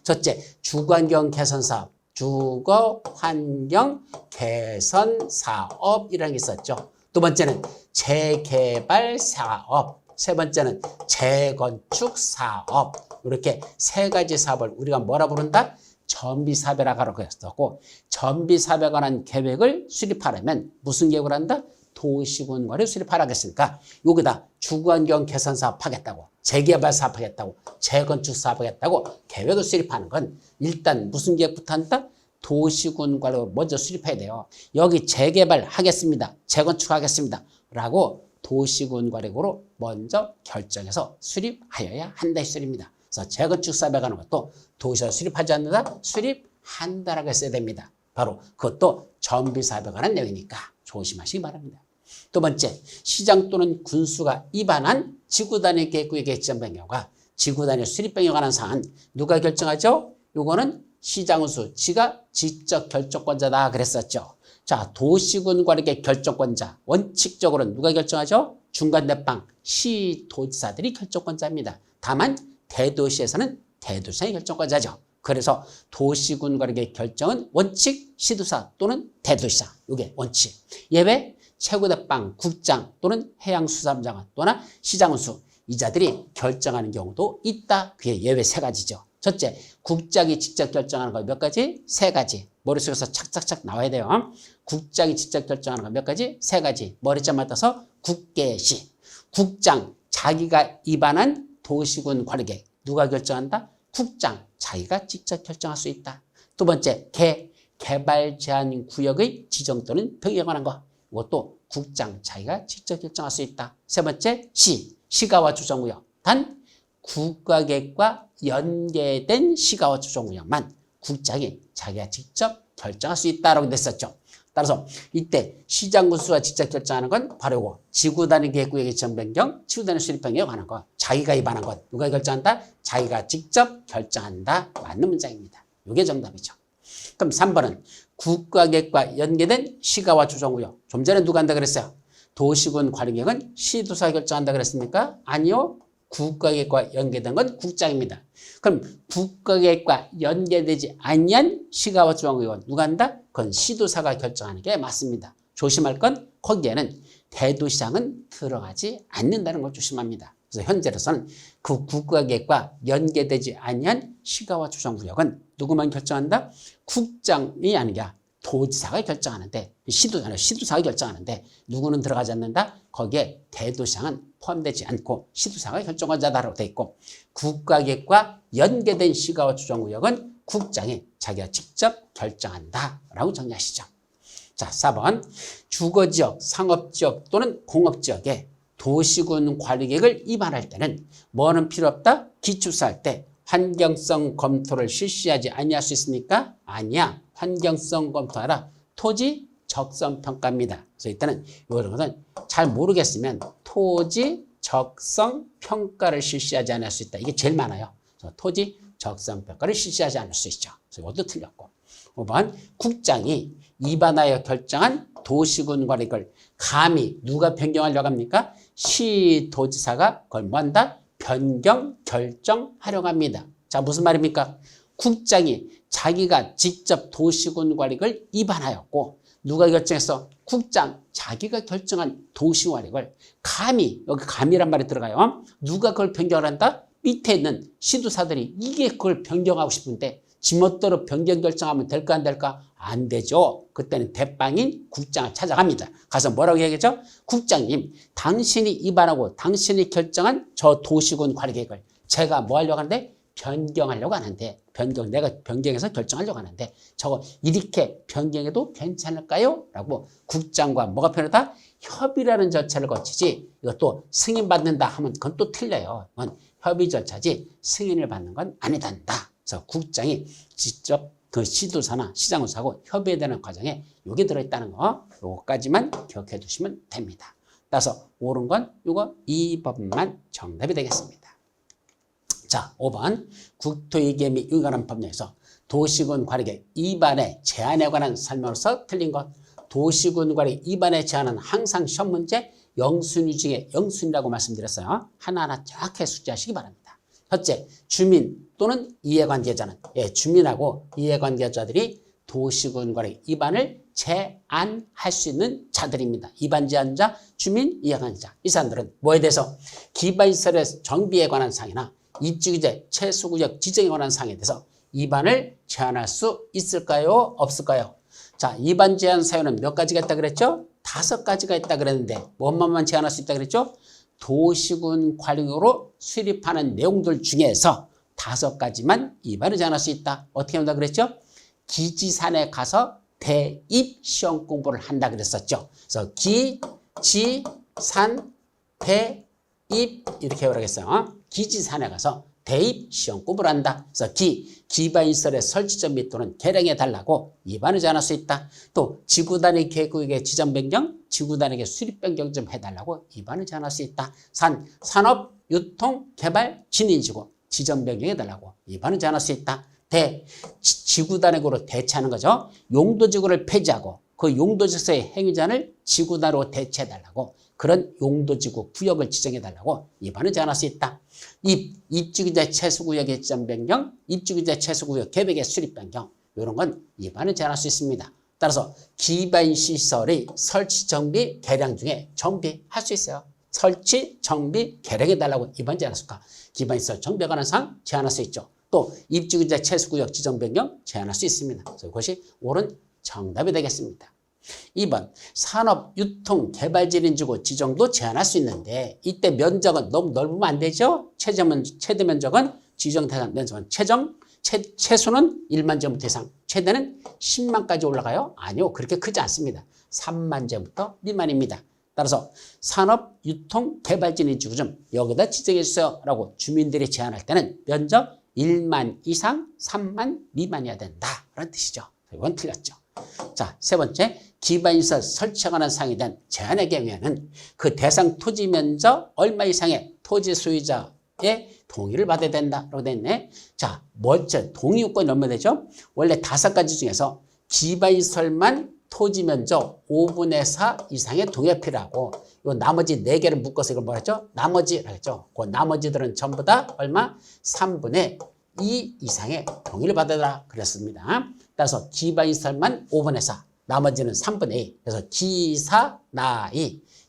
첫째, 주거환경 개선 사업. 주거환경 개선 사업이라는 게 있었죠. 두 번째는 재개발 사업. 세 번째는 재건축 사업. 이렇게 3가지 사업을 우리가 뭐라 부른다? 정비사업이라고 했었고, 정비사업에 관한 계획을 수립하려면 무슨 계획을 한다? 도시군관을 수립하라고 했으니까 여기다 주거환경 개선 사업 하겠다고, 재개발 사업 하겠다고, 재건축 사업 하겠다고 계획을 수립하는 건 일단 무슨 계획부터 한다? 도시군관을 먼저 수립해야 돼요. 여기 재개발 하겠습니다. 재건축 하겠습니다. 라고 도시군관으로 먼저 결정해서 수립하여야 한다 이 소리입니다. 그래서 재건축 사업에 관한 것도 도시에 수립하지 않는다? 수립한다라고 했어야 됩니다. 바로 그것도 정비사업에 관한 내용이니까 조심하시기 바랍니다. 두 번째, 시장 또는 군수가 위반한 지구단위 계획구역의 지정 변경과 지구단위 수립 변경에 관한 사항은 누가 결정하죠? 요거는 시장군수, 지가 직접 결정권자다 그랬었죠. 자, 도시군 관리의 결정권자, 원칙적으로는 누가 결정하죠? 중간대방 시도지사들이 결정권자입니다. 다만 대도시에서는 대도시장이 결정권자죠. 그래서 도시군 관리의 결정은 원칙 시도사 또는 대도시장, 이게 원칙. 예외 최고대방 국장 또는 해양수산장관 또는 시장군수, 이자들이 결정하는 경우도 있다. 그게 예외 3가지죠. 첫째, 국장이 직접 결정하는 거 몇 가지? 3가지. 머릿속에서 착착착 나와야 돼요. 국장이 직접 결정하는 거 몇 가지? 3가지. 머리자 맞아서 국계시. 국장, 자기가 위반한 도시군 관리계획. 누가 결정한다? 국장, 자기가 직접 결정할 수 있다. 두 번째, 개발 제한 구역의 지정 또는 변경에 관한 거. 이것도 국장, 자기가 직접 결정할 수 있다. 세 번째, 시가와 주정구역. 단 국가계획과 연계된 시가와 주정구역만 국장이 자기가 직접 결정할 수 있다라고 됐었죠. 따라서 이때 시장군수가 직접 결정하는 건 바로 이거 지구단위 계획구역의 지정 변경, 지구단위 수립 변경에 관한 거. 자기가 위반한 것 누가 결정한다? 자기가 직접 결정한다. 맞는 문장입니다. 이게 정답이죠. 그럼 3번은 국가계획과 연계된 시가와 주정구역. 좀 전에 누가 한다 그랬어요? 도시군 관리계획은 시도사가 결정한다 그랬습니까? 아니요. 국가계획과 연계된 건 국장입니다. 그럼 국가계획과 연계되지 아니한 시가와 주정구역은 누가 한다? 그건 시도사가 결정하는 게 맞습니다. 조심할 건 거기에는 대도시장은 들어가지 않는다는 걸 조심합니다. 그래서 현재로서는 그 국가계획과 연계되지 아니한 시가와 주정구역은 누구만 결정한다? 국장이 아니라 도지사가 결정하는데, 시도사가 결정하는데 누구는 들어가지 않는다? 거기에 대도시장은 포함되지 않고 시도사가 결정권자다라고 돼 있고, 국가계획과 연계된 시가와 주정구역은 국장이 자기가 직접 결정한다라고 정리하시죠. 자, 4번 주거지역, 상업지역 또는 공업지역에 도시군 관리계획을 위반할 때는 뭐는 필요 없다? 기초사할 때 환경성 검토를 실시하지 아니할 수 있습니까? 아니야. 환경성 검토하라. 토지 적성 평가입니다. 그래서 일단은 이런 것은 잘 모르겠으면 토지 적성 평가를 실시하지 않을 수 있다. 이게 제일 많아요. 그래서 토지 적성 평가를 실시하지 않을 수 있죠. 그래서 이것도 틀렸고. 5번 국장이 위반하여 결정한 도시군 관리를 감히 누가 변경하려고 합니까? 시도지사가 그걸 뭐 한다? 변경 결정하려고 합니다. 자, 무슨 말입니까? 국장이 자기가 직접 도시군 관리를 위반하였고 누가 결정했어? 국장, 자기가 결정한 도시군 관리를 감히, 여기 감히란 말이 들어가요. 누가 그걸 변경을 한다? 밑에 있는 시도사들이 이게 그걸 변경하고 싶은데 지멋대로 변경 결정하면 될까 안 될까? 안 되죠. 그때는 대빵인 국장을 찾아갑니다. 가서 뭐라고 얘기하죠? 국장님, 당신이 입안하고 당신이 결정한 저 도시군 관리계획을 제가 뭐 하려고 하는데 변경하려고 하는데 내가 변경해서 결정하려고 하는데 저거 이렇게 변경해도 괜찮을까요? 라고 국장과 뭐가 필요하다? 협의라는 절차를 거치지 이것도 승인받는다 하면 그건 또 틀려요. 그건 협의 절차지 승인을 받는 건 아니단다. 그래서 국장이 직접 그 시도사나 시장사하고 협의되는 과정에 이게 들어있다는 거 요거까지만 기억해 두시면 됩니다. 따라서 옳은 건 요거 2번만 정답이 되겠습니다. 자, 5번 국토위계 및 이에 관한 법령에서 도시군 관리계획 위반의 제한에 관한 설명으로서 틀린 것. 도시군 관리 위반의 제한은 항상 시험 문제 0순위 중에 0순위라고 말씀드렸어요. 하나하나 정확하게 숙지하시기 바랍니다. 첫째, 주민 또는 이해관계자는 주민하고 이해관계자들이 도시군 관리 위반을 제한할 수 있는 자들입니다. 위반 제한자, 주민, 이해관계자. 이 사람들은 뭐에 대해서 기반시설의 정비에 관한 사항이나 입지규제, 최소구역 지정에 관한 사항에 대해서 위반을 제한할 수 있을까요? 없을까요? 자, 위반 제한 사유는 몇 가지가 있다 그랬죠? 5가지가 있다 그랬는데 뭐만 제한할 수 있다 그랬죠? 도시군 관리로 수립하는 내용들 중에서 5가지만 위반을 제한할 수 있다. 어떻게 한다 그랬죠? 기지산에 가서 대입 시험 공부를 한다 그랬었죠. 그래서 기, 지, 산, 대입 이렇게 외우라겠어요. 기지산에 가서 대입 시험 공부를 한다. 그래서 기반시설의 설치점 및 또는 개량해 달라고 위반을 제한할 수 있다. 또 지구단위 계획의 지정 변경, 지구단위의 수립 변경 좀 해달라고 위반을 제한할 수 있다. 산업, 유통, 개발, 진인지구 지정 변경해 달라고 위반을 제한할 수 있다. 지구단위로 대체하는 거죠. 용도지구를 폐지하고 그 용도지구의 행위자를 지구단위로 대체해 달라고 그런 용도지구 구역을 지정해 달라고 위반을 제한할 수 있다. 입지규제 최소구역의 지정 변경, 입지규제 최소구역 계획의 수립 변경 이런 건 위반을 제한할 수 있습니다. 따라서 기반시설의 설치, 정비, 개량 중에 정비할 수 있어요. 설치, 정비, 개량해 달라고 위반 제한할 수 있을까? 기반시설 정비에 관한 사항 제한할 수 있죠. 또 입지규제 최소구역 지정 변경 제한할 수 있습니다. 그래서 그것이 옳은 정답이 되겠습니다. 2번 산업, 유통, 개발지린지구 지정도 제한할 수 있는데 이때 면적은 너무 넓으면 안 되죠. 최대 면적은 지정 대상 면적은 최소는 1만 제곱미터 이상, 최대는 10만까지 올라가요? 아니요, 그렇게 크지 않습니다. 3만 제곱미터 미만입니다. 따라서 산업, 유통, 개발지린지구 좀 여기다 지정해 주세요 라고 주민들이 제안할 때는 면적 1만 이상 3만 미만이어야 된다 라는 뜻이죠. 이건 틀렸죠. 자, 세 번째, 기반시설 설치에 관한 사항에 대한 제한의 경우에는 그 대상 토지 면적 얼마 이상의 토지 소유자의 동의를 받아야 된다라고 되어 있네. 자, 먼저 동의 요건이 얼마 되죠? 원래 5가지 중에서 기반시설만 토지 면적 5분의 4 이상의 동의가 필요하고 요 나머지 4개를 묶어서 이걸 뭐라 했죠? 나머지라고 했죠. 그 나머지들은 전부 다 얼마? 3분의 2 이상의 동의를 받아라 그랬습니다. 따라서 기반시설만 5분의 4, 나머지는 3분의 2. 그래서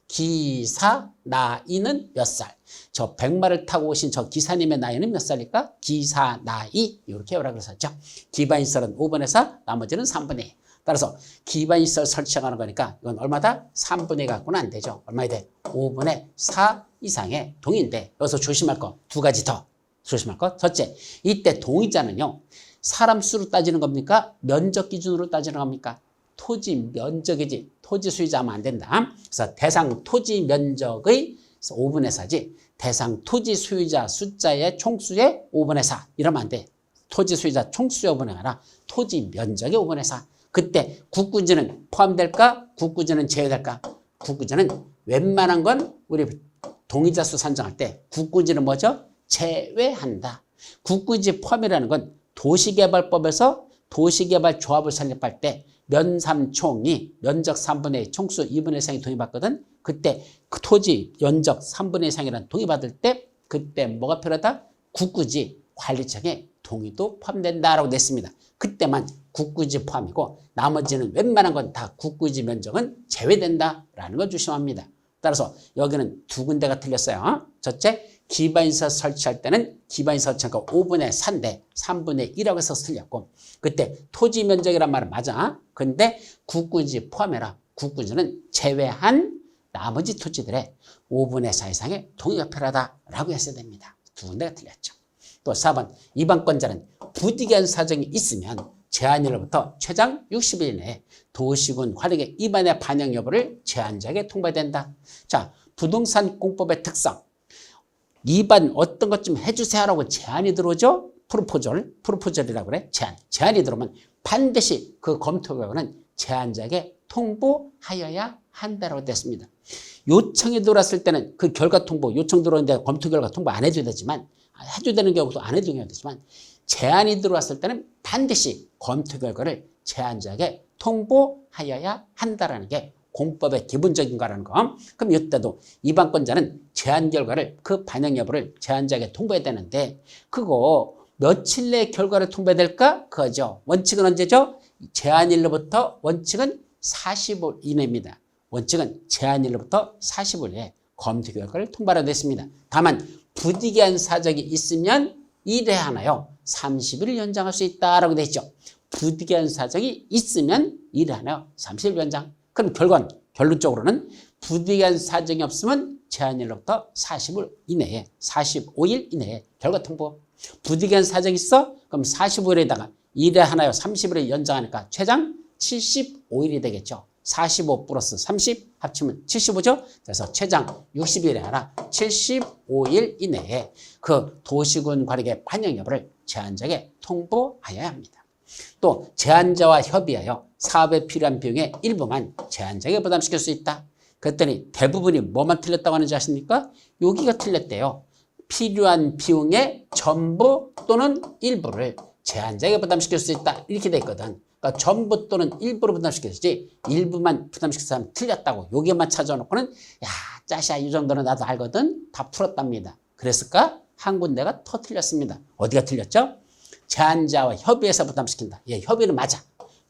기사나이는 몇 살? 저 100마를 타고 오신 저 기사님의 나이는 몇 살일까? 기사나이 이렇게 외우라 그랬었죠. 기반시설은 5분의 4, 나머지는 3분의 2. 따라서 기반시설 설치하는 거니까 이건 얼마다? 3분의 2 갖고는 안 되죠. 얼마야 돼? 5분의 4 이상의 동의인데 여기서 조심할 거 2가지 더 조심할 것. 첫째, 이때 동의자는요. 사람 수로 따지는 겁니까? 면적 기준으로 따지는 겁니까? 토지 면적이지 토지 소유자 하면 안 된다. 그래서 대상 토지 면적의 5분의 4지 대상 토지 소유자 숫자의 총수의 5분의 4 이러면 안 돼. 토지 소유자 총수의 5분의 4가 아니라 토지 면적의 5분의 4. 그때 국구지는 포함될까? 국구지는 제외될까? 국구지는 웬만한 건 우리 동의자 수 산정할 때 국구지는 뭐죠? 제외한다. 국구지 포함이라는 건 도시개발법에서 도시개발 조합을 설립할 때 면삼총이 면적 3분의 2, 총수 2분의 1 이상이 동의받거든. 그때 그 토지 면적 3분의 2 이상이라는 동의받을 때 그때 뭐가 필요하다? 국구지 관리청의 동의도 포함된다라고 냈습니다. 그때만 국구지 포함이고 나머지는 웬만한 건 다 국구지 면적은 제외된다라는 걸 조심합니다. 따라서 여기는 두 군데가 틀렸어요. 첫째, 기반시설 설치할 때는 기반시설 설치가 5분의 4인데 3분의 1이라고 해서 틀렸고, 그때 토지 면적이란 말은 맞아. 근데 국군지 포함해라. 국군지는 제외한 나머지 토지들의 5분의 4 이상의 동의가 필요하다라고 했어야 됩니다. 두 군데가 틀렸죠. 또 4번, 이반권자는 부득이한 사정이 있으면 제한일로부터 최장 60일 내에 도시군 관리계 위반의 반영 여부를 제한자에게 통보해야 된다. 자, 부동산 공법의 특성. 위반 어떤 것 좀 해주세요라고 제안이 들어오죠. 프로포절이라고 그래. 제안이 들어오면 반드시 그 검토 결과는 제안자에게 통보하여야 한다라고 됐습니다. 요청이 들어왔을 때는 그 결과 통보, 요청 들어오는데 검토 결과 통보 안 해줘야 되지만, 해줘야 되는 경우도 안 해줘야 되지만, 제안이 들어왔을 때는 반드시 검토 결과를 제안자에게 통보하여야 한다라는 게 공법의 기본적인 거라는 거. 그럼 이때도 이반권자는 제안 결과를 그 반영 여부를 제안자에게 통보해야 되는데, 그거 며칠 내에 결과를 통보해야 될까? 그거죠. 원칙은 언제죠? 제안일로부터 원칙은 40일 이내입니다. 원칙은 제안일로부터 40일 내에 검토 결과를 통보하라고 됐습니다. 다만 부득이한 사정이 있으면 1회 하나요 30일 연장할 수 있다라고 되어 있죠. 부득이한 사정이 있으면 1회 하나요 30일 연장. 그럼 결론적으로는 부득이한 사정이 없으면 제한일로부터 40일 이내에 45일 이내에 결과 통보. 부득이한 사정이 있어? 그럼 45일에다가 1회 하나요 30일을 연장하니까 최장 75일이 되겠죠. 45 플러스 30 합치면 75죠. 그래서 최장 60일에 하나 75일 이내에 그 도시군 관리계 반영 여부를 제안자에게 통보하여야 합니다. 또 제안자와 협의하여 사업에 필요한 비용의 일부만 제안자에게 부담시킬 수 있다. 그랬더니 대부분이 뭐만 틀렸다고 하는지 아십니까? 여기가 틀렸대요. 필요한 비용의 전부 또는 일부를 제안자에게 부담시킬 수 있다. 이렇게 돼 있거든. 그러니까 전부 또는 일부를 부담시켜야지 일부만 부담시킬 사람 틀렸다고 여기만 찾아놓고는 야 짜샤 이 정도는 나도 알거든. 다 풀었답니다. 그랬을까? 한 군데가 더 틀렸습니다. 어디가 틀렸죠? 제안자와 협의해서 부담시킨다. 예, 협의는 맞아.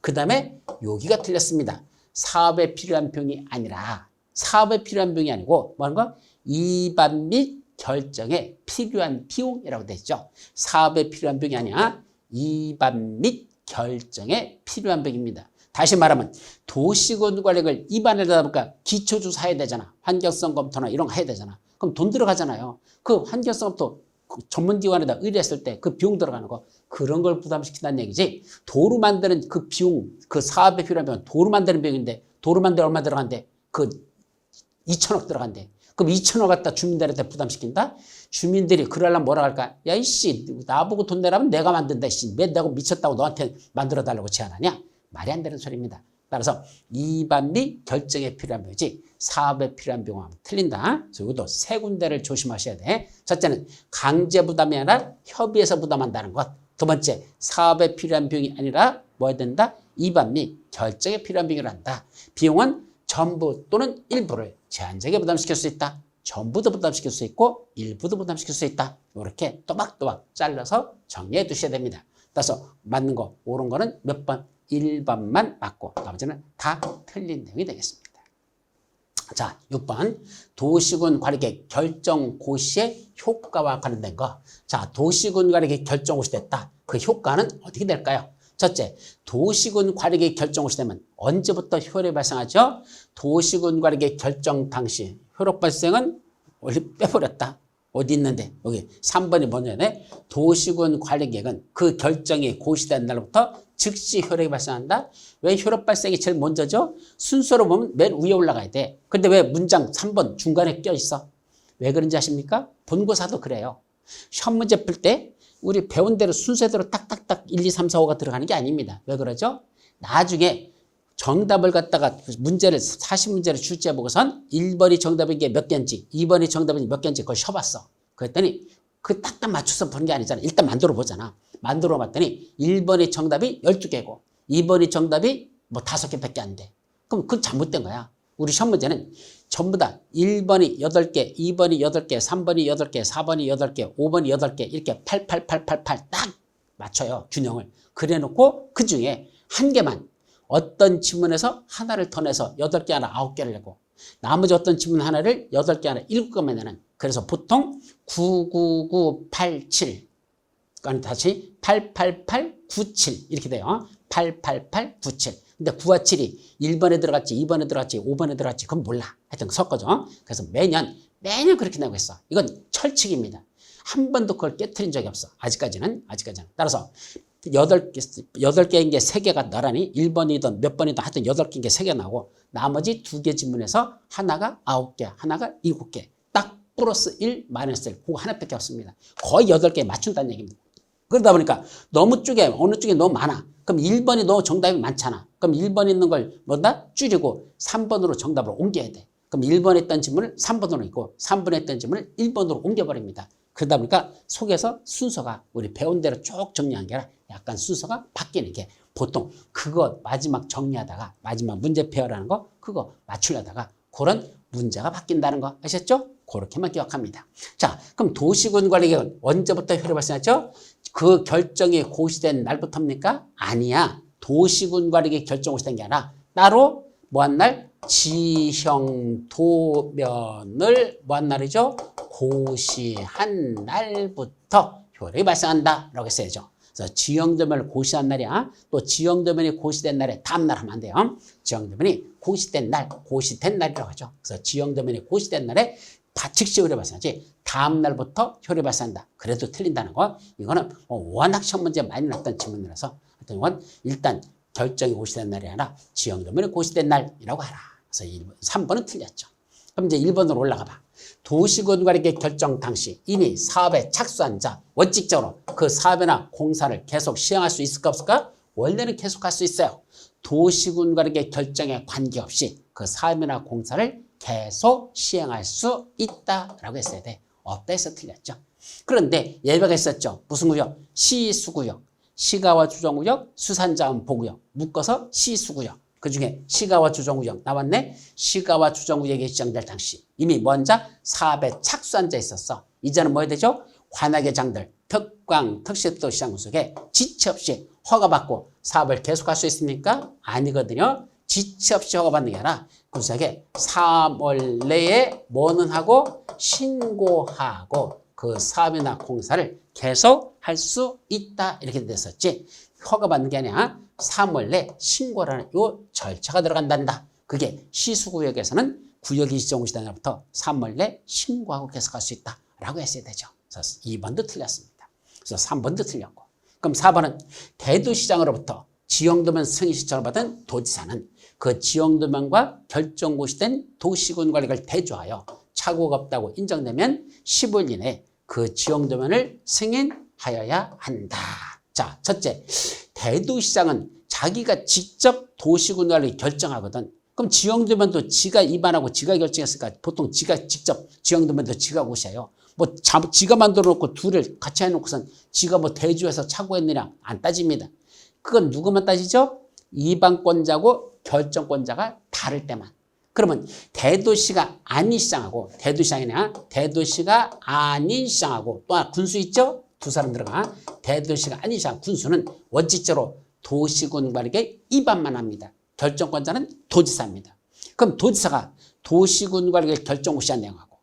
그 다음에 여기가 틀렸습니다. 사업에 필요한 비용이 아니라 사업에 필요한 비용이 아니고 뭐하는 거? 이반 및 결정에 필요한 비용이라고 되어 있죠. 사업에 필요한 비용이 아니야. 이반 및 결정에 필요한 비용입니다. 다시 말하면 도시군 관리를 입안에다 보니까 기초조사 해야 되잖아. 환경성 검토나 이런 거 해야 되잖아. 그럼 돈 들어가잖아요. 그 환경성 검토 전문기관에다 의뢰했을 때 그 비용 들어가는 거 그런 걸 부담시킨다는 얘기지. 도로 만드는 그 비용, 그 사업에 필요한 비용, 도로 만드는 비용인데 도로 만드는 얼마 들어간대? 그 2천억 들어간대. 그럼 2천억 갖다 주민들한테 부담시킨다? 주민들이 그러려면 뭐라 할까? 야, 이씨, 나보고 돈 내라면 내가 만든다, 이씨. 왜 내가 미쳤다고 너한테 만들어달라고 제안하냐? 말이 안 되는 소리입니다. 따라서 이반 및 결정에 필요한 비용이지 사업에 필요한 비용하면 틀린다. 그래서 이것도 세 군데를 조심하셔야 돼. 첫째는 강제 부담이 아니라 협의해서 부담한다는 것. 두 번째, 사업에 필요한 비용이 아니라 뭐 해야 된다? 이반 및 결정에 필요한 비용을 한다. 비용은 전부 또는 일부를 제한적에 부담시킬 수 있다. 전부도 부담시킬 수 있고 일부도 부담시킬 수 있다. 이렇게 또박또박 잘라서 정리해 두셔야 됩니다. 따라서 맞는 거, 옳은 거는 몇 번? 1번만 맞고 나머지는 다 틀린 내용이 되겠습니다. 자, 6번 도시군 관리계 결정 고시의 효과와 관련된 거. 자, 도시군 관리계 결정 고시 됐다. 그 효과는 어떻게 될까요? 첫째, 도시군 관리계 결정 고시 되면 언제부터 효력이 발생하죠? 도시군 관리계 결정 당시 효력 발생은 원래 빼버렸다. 어디 있는데? 여기 3번이 뭐냐면 도시군 관리계획은 그 결정이 고시된 날부터 즉시 효력이 발생한다. 왜 효력 발생이 제일 먼저죠? 순서로 보면 맨 위에 올라가야 돼. 근데 왜 문장 3번 중간에 껴있어? 왜 그런지 아십니까? 본고사도 그래요. 시험 문제 풀 때 우리 배운 대로 순서대로 딱딱딱 1, 2, 3, 4, 5가 들어가는 게 아닙니다. 왜 그러죠? 나중에 정답을 갖다가 문제를 40문제를 출제해 보고선 1번이 정답인 게 몇 개인지 2번이 정답인 게 몇 개인지 그걸 쉬어봤어. 그랬더니 그 딱딱 맞춰서 보는 게 아니잖아. 일단 만들어 보잖아. 만들어 봤더니 1번이 정답이 12개고 2번이 정답이 뭐 5개밖에 안 돼. 그럼 그건 잘못된 거야. 우리 시험 문제는 전부 다 1번이 8개, 2번이 8개, 3번이 8개, 4번이 8개, 5번이 8개 이렇게 8, 8, 8, 8, 8 딱 맞춰요. 균형을. 그래 놓고 그 중에 한 개만 어떤 지문에서 하나를 더 내서 8개 하나 9개를 내고 나머지 어떤 지문 하나를 8개 하나 7개 만드는. 그래서 보통 99987 그러니까 다시 88897 이렇게 돼요. 88897. 근데 9와 7이 1번에 들어갔지, 2번에 들어갔지, 5번에 들어갔지. 그건 몰라. 하여튼 섞어줘. 그래서 매년 그렇게 나오고 있어. 이건 철칙입니다. 한 번도 그걸 깨트린 적이 없어. 아직까지는. 따라서 8개인 게 3개가 나란히 1번이든 몇 번이든 하여튼 8개인 게 3개 나오고 나머지 2개 지문에서 하나가 9개, 하나가 7개. 딱 플러스 1, 마이너스 1. 그거 하나밖에 없습니다. 거의 8개에 맞춘다는 얘기입니다. 그러다 보니까 너무 쪽에 어느 쪽에 너무 많아. 그럼 1번이 너무 정답이 많잖아. 그럼 1번 있는 걸 뭐다? 줄이고 3번으로 정답을 옮겨야 돼. 그럼 1번에 있던 지문을 3번으로 있고 3번에 있던 지문을 1번으로 옮겨버립니다. 그러다 보니까 속에서 순서가 우리 배운 대로 쭉 정리한 게 아니라 약간 순서가 바뀌는 게 보통 그거 마지막 정리하다가 마지막 문제 페어라는 거 그거 맞추려다가 그런 문제가 바뀐다는 거 아셨죠? 그렇게만 기억합니다. 자, 그럼 도시군 관리 계획은 언제부터 효력이 발생했죠? 그 결정이 고시된 날부터입니까? 아니야. 도시군 관리 계획 결정 고시된 게 아니라 따로 뭐한 날? 지형도면을 뭐한 날이죠? 고시한 날부터 효력이 발생한다 라고 했어야죠. 그래서 지형도면을 고시한 날이야. 또 지형도면이 고시된 날에 다음날 하면 안 돼요. 지형도면이 고시된 날이라고 하죠. 그래서 지형도면이 고시된 날에 즉시 효력이 발생하지 다음날부터 효력이 발생한다. 그래도 틀린다는 거. 이거는 워낙 시험 문제 많이 났던 지문이라서 하여튼 이건 일단 결정이 고시된 날이 아니라 지형도면이 고시된 날이라고 하라. 그래서 3번은 틀렸죠. 그럼 이제 1번으로 올라가 봐. 도시군 관리 계획 결정 당시 이미 사업에 착수한 자 원칙적으로 그 사업이나 공사를 계속 시행할 수 있을까 없을까? 원래는 계속할 수 있어요. 도시군 관리 계획 결정에 관계없이 그 사업이나 공사를 계속 시행할 수 있다라고 했어야 돼. 없다 해서 틀렸죠. 그런데 예외가 있었죠. 무슨 구역? 시수구역, 시가와 주정구역, 수산자원 보구역 묶어서 시수구역. 그중에 시가와 주정구역 나왔네. 시가와 주정구역이 지정될 당시 이미 먼저 사업에 착수한 자 있었어. 이제는 뭐 해야 되죠? 관악의 장들, 특광, 특시도 시장 구속에 지체 없이 허가받고 사업을 계속할 수 있습니까? 아니거든요. 지체 없이 허가받는 게 아니라 구속에 3월 내에 뭐는 하고 신고하고 그 사업이나 공사를 계속 할 수 있다 이렇게 됐었지. 허가받는 게 아니라 3월 내 신고라는 요 절차가 들어간단다. 그게 시수구역에서는 구역이 지정시된 날부터 3월 내 신고하고 계속할 수 있다라고 했어야 되죠. 그래서 2번도 틀렸습니다. 그래서 3번도 틀렸고. 그럼 4번은 대도시장으로부터 지형도면 승인 신청을 받은 도지사는 그 지형도면과 결정고시된 도시군 관리를 대조하여 착오가 없다고 인정되면 15일 이내에 그 지형도면을 승인하여야 한다. 자, 첫째, 대도시장은 자기가 직접 도시군 관리 결정하거든. 그럼 지형도면도 지가 입안하고 지가 결정했으니까 보통 지가 직접 지형도면도 지가 고시해요. 뭐 지가 만들어 놓고 둘을 같이 해놓고선 지가 뭐 대조해서 착오했느냐 안 따집니다. 그건 누구만 따지죠? 이방권자고 결정권자가 다를 때만. 그러면 대도시가 아닌 시장하고 대도시장이냐 대도시가 아닌 시장하고 또 하나 군수 있죠? 두 사람 들어가. 대도시가 아닌 시장 군수는 원칙적으로 도시군 관리에 입안만 합니다. 결정권자는 도지사입니다. 그럼 도지사가 도시군 관리에 결정고시한 내용하고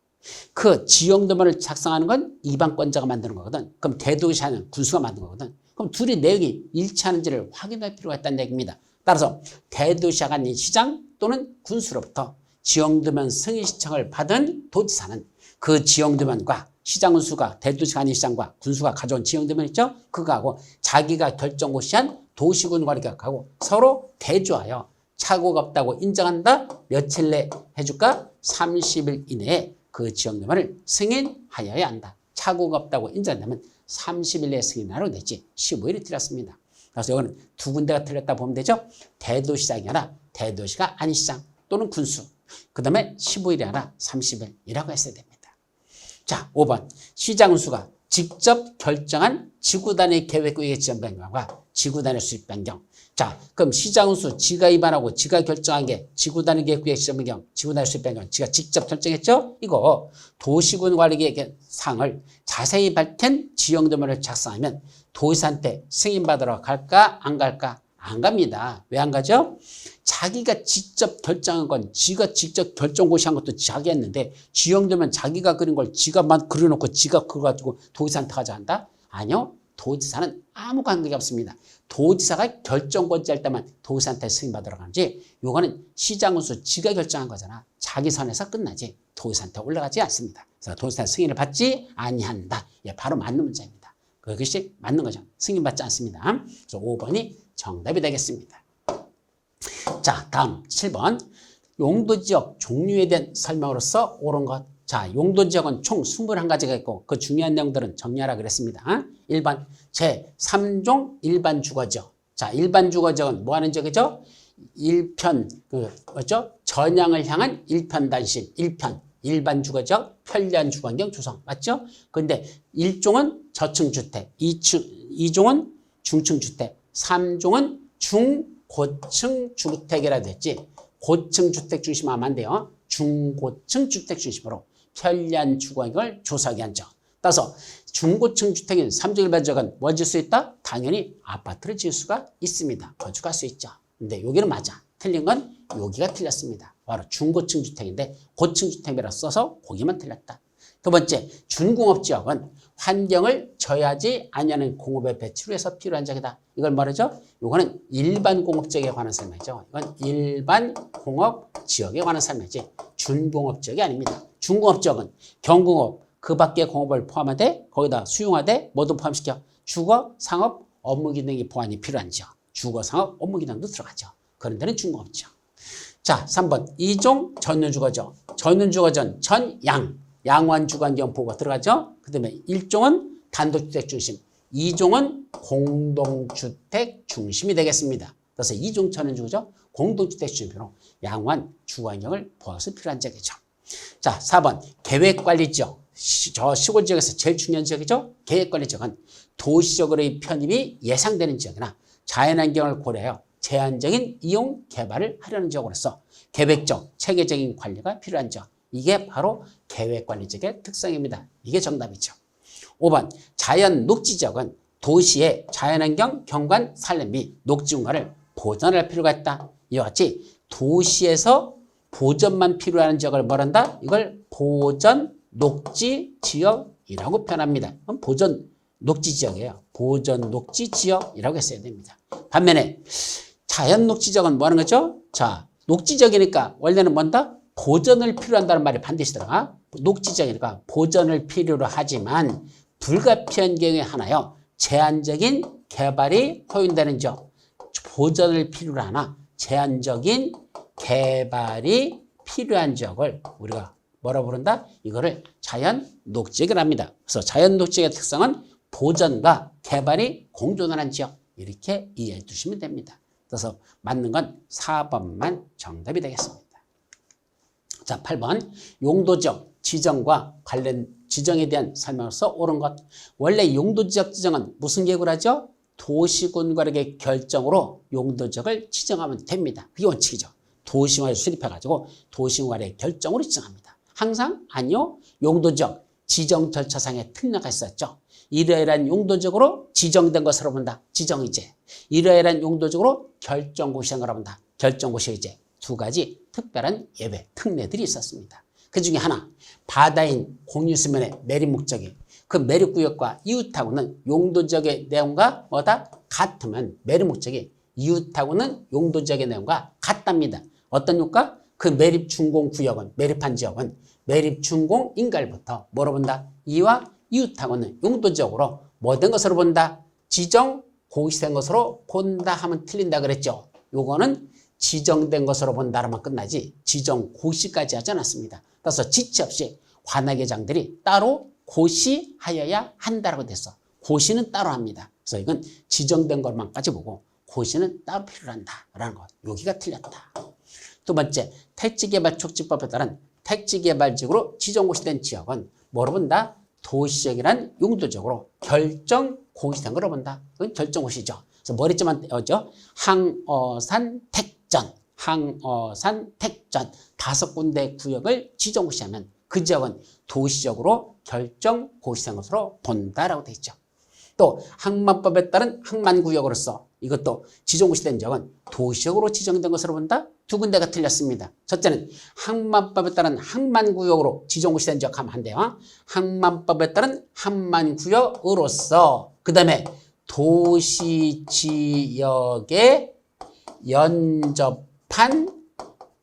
그 지형도면을 작성하는 건 이방권자가 만드는 거거든. 그럼 대도시하는 군수가 만든 거거든. 그럼 둘이 내용이 일치하는지를 확인할 필요가 있다는 얘기입니다. 따라서 대도시가 아닌 시장 또는 군수로부터 지형도면 승인 신청을 받은 도지사는 그 지형도면과 시장 군수가 대도시가 아닌 시장과 군수가 가져온 지형도면 있죠? 그거하고 자기가 결정고시한 도시군 관리 계획하고 서로 대조하여 착오가 없다고 인정한다. 며칠 내에 해줄까? 30일 이내에 그 지형도면을 승인하여야 한다. 착오가 없다고 인정한다면 30일 내에 승인하라고 되지. 15일이 틀렸습니다. 그래서 이거는 두 군데가 틀렸다 보면 되죠. 대도시장이 아니라 대도시가 아닌 시장 또는 군수. 그 다음에 15일이 아니라 30일이라고 했어야 됩니다. 자, 5번. 시장 군수가 직접 결정한 지구단위 계획구역의 지정 변경과 지구단위 수립 변경. 자, 그럼 시장 군수 지가 입안하고 지가 결정한 게 지구단위 계획구역 지정 변경, 지구단위 수립 변경. 지가 직접 결정했죠? 이거 도시군 관리 계획 사항을 자세히 밝힌 지형도면을 작성하면 도지사한테 승인받으러 갈까 안 갈까? 안 갑니다. 왜 안 가죠? 자기가 직접 결정한 건 지가 직접 결정고시한 것도 자기 했는데 지형되면 자기가 그린 걸 지가 그려놓고 지가 그거 가지고 도지사한테 가져간다? 아니요. 도지사는 아무 관계가 없습니다. 도지사가 결정권자 할 때만 도지사한테 승인받으러 가는지 요거는 시장군수 지가 결정한 거잖아. 자기 선에서 끝나지 도지사한테 올라가지 않습니다. 그래서 도지사의 승인을 받지 아니한다. 예, 바로 맞는 문제입니다. 그것이 맞는 거죠. 승인받지 않습니다. 그래서 5번이 정답이 되겠습니다. 자, 다음 7번. 용도지역 종류에 대한 설명으로서 옳은 것. 자, 용도지역은 총 21가지가 있고 그 중요한 내용들은 정리하라 그랬습니다. 1번 제3종 일반 주거지역. 자, 일반 주거지역은 뭐 하는 지역이죠? 1편, 뭐죠? 전향을 향한 1편 단신, 1편. 일반 주거지역, 편리한 주거환경 조성. 맞죠? 근데 1종은 저층주택, 2종은 중층주택, 3종은 중고층 주택이라 됐지. 고층 주택 중심으로 하면 안 돼요. 중고층 주택 중심으로 편리한 주거환경을 조성하게 한 점. 따라서 중고층 주택인 3종 일반 지역은 뭘 지을 수 있다? 당연히 아파트를 지을 수가 있습니다. 건축할 수 있죠. 근데 여기는 맞아. 틀린 건 여기가 틀렸습니다. 바로 중고층 주택인데 고층 주택이라 써서 거기만 틀렸다. 두 번째, 준공업지역은 환경을 저해하지 아니하는 공업의 배치를 위해서 필요한 지역이다. 이걸 말하죠? 이거는 일반 공업지역에 관한 설명이죠. 이건 일반 공업지역에 관한 설명이지 준공업지역이 아닙니다. 준공업지역은 경공업, 그 밖의 공업을 포함하되 거기다 수용하되 모두 포함시켜 주거, 상업, 업무 기능이 보완이 필요한 지역. 주거, 상업, 업무 기능도 들어가죠. 그런 데는 준공업지역. 자, 3번 2종 전용주거지역. 전용주거지역은 전양, 양호한 주거환경 보호가 들어가죠. 그 다음에 1종은 단독주택 중심, 2종은 공동주택 중심이 되겠습니다. 그래서 2종 전용주거지역, 공동주택 중심으로 양호한 주거환경을 보호해서 필요한 지역이죠. 자, 4번 계획관리지역. 저 시골지역에서 제일 중요한 지역이죠. 계획관리지역은 도시적으로의 편입이 예상되는 지역이나 자연환경을 고려하여 제한적인 이용 개발을 하려는 지역으로서 계획적, 체계적인 관리가 필요한 지역. 이게 바로 계획관리지역의 특성입니다. 이게 정답이죠. 5번 자연 녹지지역은 도시의 자연환경, 경관, 산림 및 녹지공간을 보존할 필요가 있다. 이와 같이 도시에서 보존만 필요한 지역을 뭐란다? 이걸 보전 녹지지역이라고 표현합니다. 그럼 보전 녹지지역이에요. 보전 녹지지역이라고 했어야 됩니다. 반면에 자연 녹지지역은 뭐 하는 거죠? 자, 녹지지역이니까 원래는 뭔다? 보전을 필요한다는 말이 반드시 들어가. 녹지지역이니까 보전을 필요로 하지만 불가피한 경우에 하나요. 제한적인 개발이 허용되는 지역. 보전을 필요로 하나 제한적인 개발이 필요한 지역을 우리가 뭐라고 부른다? 이거를 자연 녹지역이라고 합니다. 그래서 자연 녹지역의 특성은 보전과 개발이 공존하는 지역. 이렇게 이해해 두시면 됩니다. 그래서 맞는 건 4번만 정답이 되겠습니다. 자, 8번 용도지역 지정과 관련 지정에 대한 설명으로서 옳은 것. 원래 용도지역 지정은 무슨 계획을 하죠? 도시군관의 결정으로 용도지역을 지정하면 됩니다. 그게 원칙이죠. 도시군을 수립해가지고 도시군관의 결정으로 지정합니다. 항상 아니요. 용도지역 지정 절차상의 특례가 있었죠. 이러이러한 용도적으로 지정된 것으로 본다. 지정의제. 이러이러한 용도적으로 결정고시행을 본다. 결정고시의제. 두 가지 특별한 예외, 특례들이 있었습니다. 그 중에 하나, 바다인 공유수면의 매립 목적이 그 매립구역과 이웃하고는 용도지역의 내용과 뭐다? 같으면 매립 목적이 이웃하고는 용도지역의 내용과 같답니다. 어떤 효과? 그 매립 준공구역은, 매립한 지역은 매립 준공 인가일부터 뭐로 본다? 이와 이웃하고는 용도지역으로 뭐 된 것으로 본다? 지정 고시된 것으로 본다 하면 틀린다 그랬죠. 요거는 지정된 것으로 본다라면 끝나지 지정 고시까지 하지 않았습니다. 따라서 지체 없이 관할계장들이 따로 고시하여야 한다라고 됐어. 고시는 따로 합니다. 그래서 이건 지정된 것만까지 보고 고시는 따로 필요한다라는 것. 여기가 틀렸다. 두 번째, 택지개발촉진법에 따른 택지개발지역으로 지정고시된 지역은 뭐로 본다? 도시지역이란 용도적으로 결정고시된 거로 본다. 그건 결정고시죠. 그래서 머리쯤만 떼어죠. 항어산 택전, 항어산 택전 5군데 구역을 지정고시하면 그 지역은 도시적으로 결정고시된 것으로 본다라고 되어 있죠. 또 항만법에 따른 항만구역으로서 이것도 지정고시된 적은 도시적으로 지정된 것으로 본다. 두 군데가 틀렸습니다. 첫째는 항만법에 따른 항만구역으로 지정고시된 적 하면 안 돼요. 항만법에 따른 항만구역으로서 그 다음에 도시지역에 연접한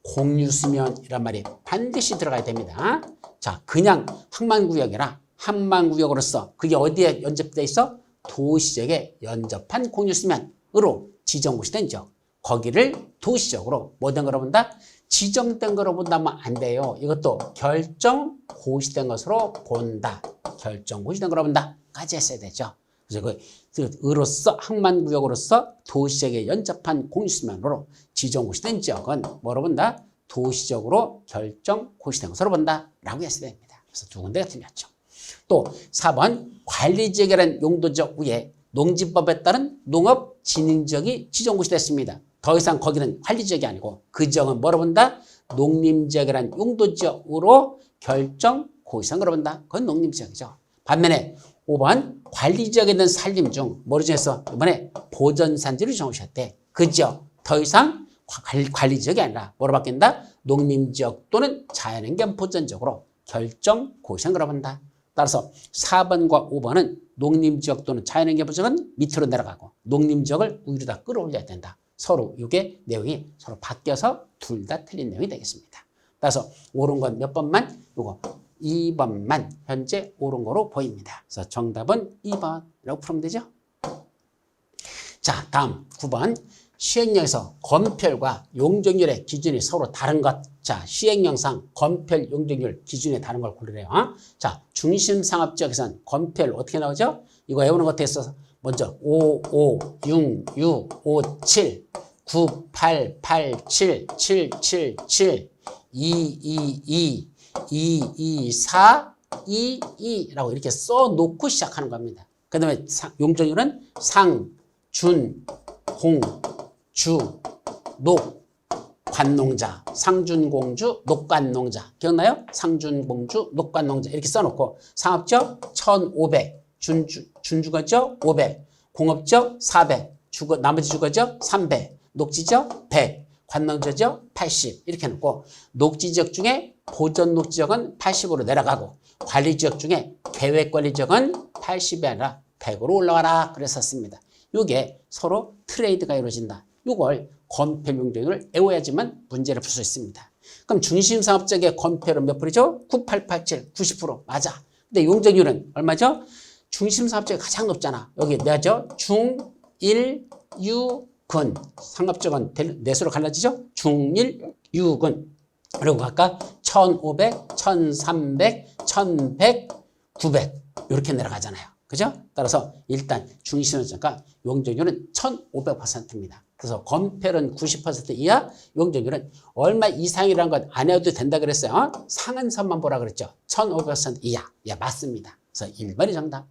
공유수면이란 말이 반드시 들어가야 됩니다. 자, 그냥 항만구역이라 항만구역으로서 그게 어디에 연접돼 있어? 도시지역에 연접한 공유수면으로 지정고시된 적. 거기를 도시적으로 뭐된 거로 본다? 지정된 거로 본다면 안 돼요. 이것도 결정고시된 것으로 본다. 결정고시된 거로 본다. 까지 했어야 되죠. 그래서 으로서 항만구역으로서 도시지역에 연접한 공유수면으로 지정고시된 지역은 뭐로 본다? 도시적으로 결정고시된 것으로 본다. 라고 했어야 됩니다. 그래서 두 군데가 틀렸죠. 또 4번 관리지역이라는 용도적 위에 농지법에 따른 농업진흥지역이 지정고시됐습니다. 더 이상 거기는 관리지역이 아니고 그 지역은 뭐로 본다? 농림지역이라는 용도지역으로 결정고시한 거로 본다. 그건 농림지역이죠. 반면에 5번 관리지역에 있는 산림 중 뭐로 정했어? 이번에 보전산지를 정하셨대. 그 지역 더 이상 관리지역이 아니라 뭐로 바뀐다? 농림지역 또는 자연환경 보전지역으로 결정고시한 거로 본다. 따라서 4번과 5번은 농림지역 또는 자연환경 보전은 밑으로 내려가고 농림지역을 위로다 끌어올려야 된다. 서로 이게 내용이 서로 바뀌어서 둘 다 틀린 내용이 되겠습니다. 따라서 옳은 건 몇 번만? 요거 2번만 현재 옳은 거로 보입니다. 그래서 정답은 2번이라고 풀면 되죠. 자, 다음 9번. 시행령에서 건폐율과 용적률의 기준이 서로 다른 것. 자, 시행령상 건폐율, 용적률 기준이 다른 걸 고르래요. 자, 중심상업지역에서는 건폐율 어떻게 나오죠? 이거 외우는 것 됐어서 먼저 5, 5, 6, 6, 5, 7, 9, 8, 8, 7, 7, 7, 7, 2, 2, 2, 2, 2, 4, 2, 2라고 이렇게 써놓고 시작하는 겁니다. 그 다음에 용적률은 상, 준, 공, 주, 녹, 관농자, 상준공주, 녹관농자. 기억나요? 상준공주, 녹관농자 이렇게 써놓고 상업지역 1500, 준주거지역 500, 공업지역 400, 나머지 주거지역 300, 녹지지역 100, 관농지역 80 이렇게 놓고 녹지지역 중에 보전녹지지역은 80으로 내려가고 관리지역 중에 계획관리지역은 80이 아니라 100으로 올라가라 그랬었습니다. 이게 서로 트레이드가 이루어진다. 이걸 건폐율 용적률을 외워야지만 문제를 풀 수 있습니다. 그럼 중심상업지역의 건폐율은 몇 프로죠? 9887, 90% 맞아. 근데 용적률은 얼마죠? 중심상업지역이 가장 높잖아. 여기 뭐죠? 중, 1, 유, 근. 상업지역은 내수로 갈라지죠? 중, 1, 유, 근. 그리고 아까 1500, 1300, 1100, 900 이렇게 내려가잖아요. 그죠? 따라서 일단 중심상업지역과 용적률은 1500%입니다. 그래서 건폐율은 90% 이하, 용적률은 얼마 이상이라는 건 안 해도 된다 그랬어요. 상한선만 보라 그랬죠. 1500% 이하. 예, 맞습니다. 그래서 1번이 정답.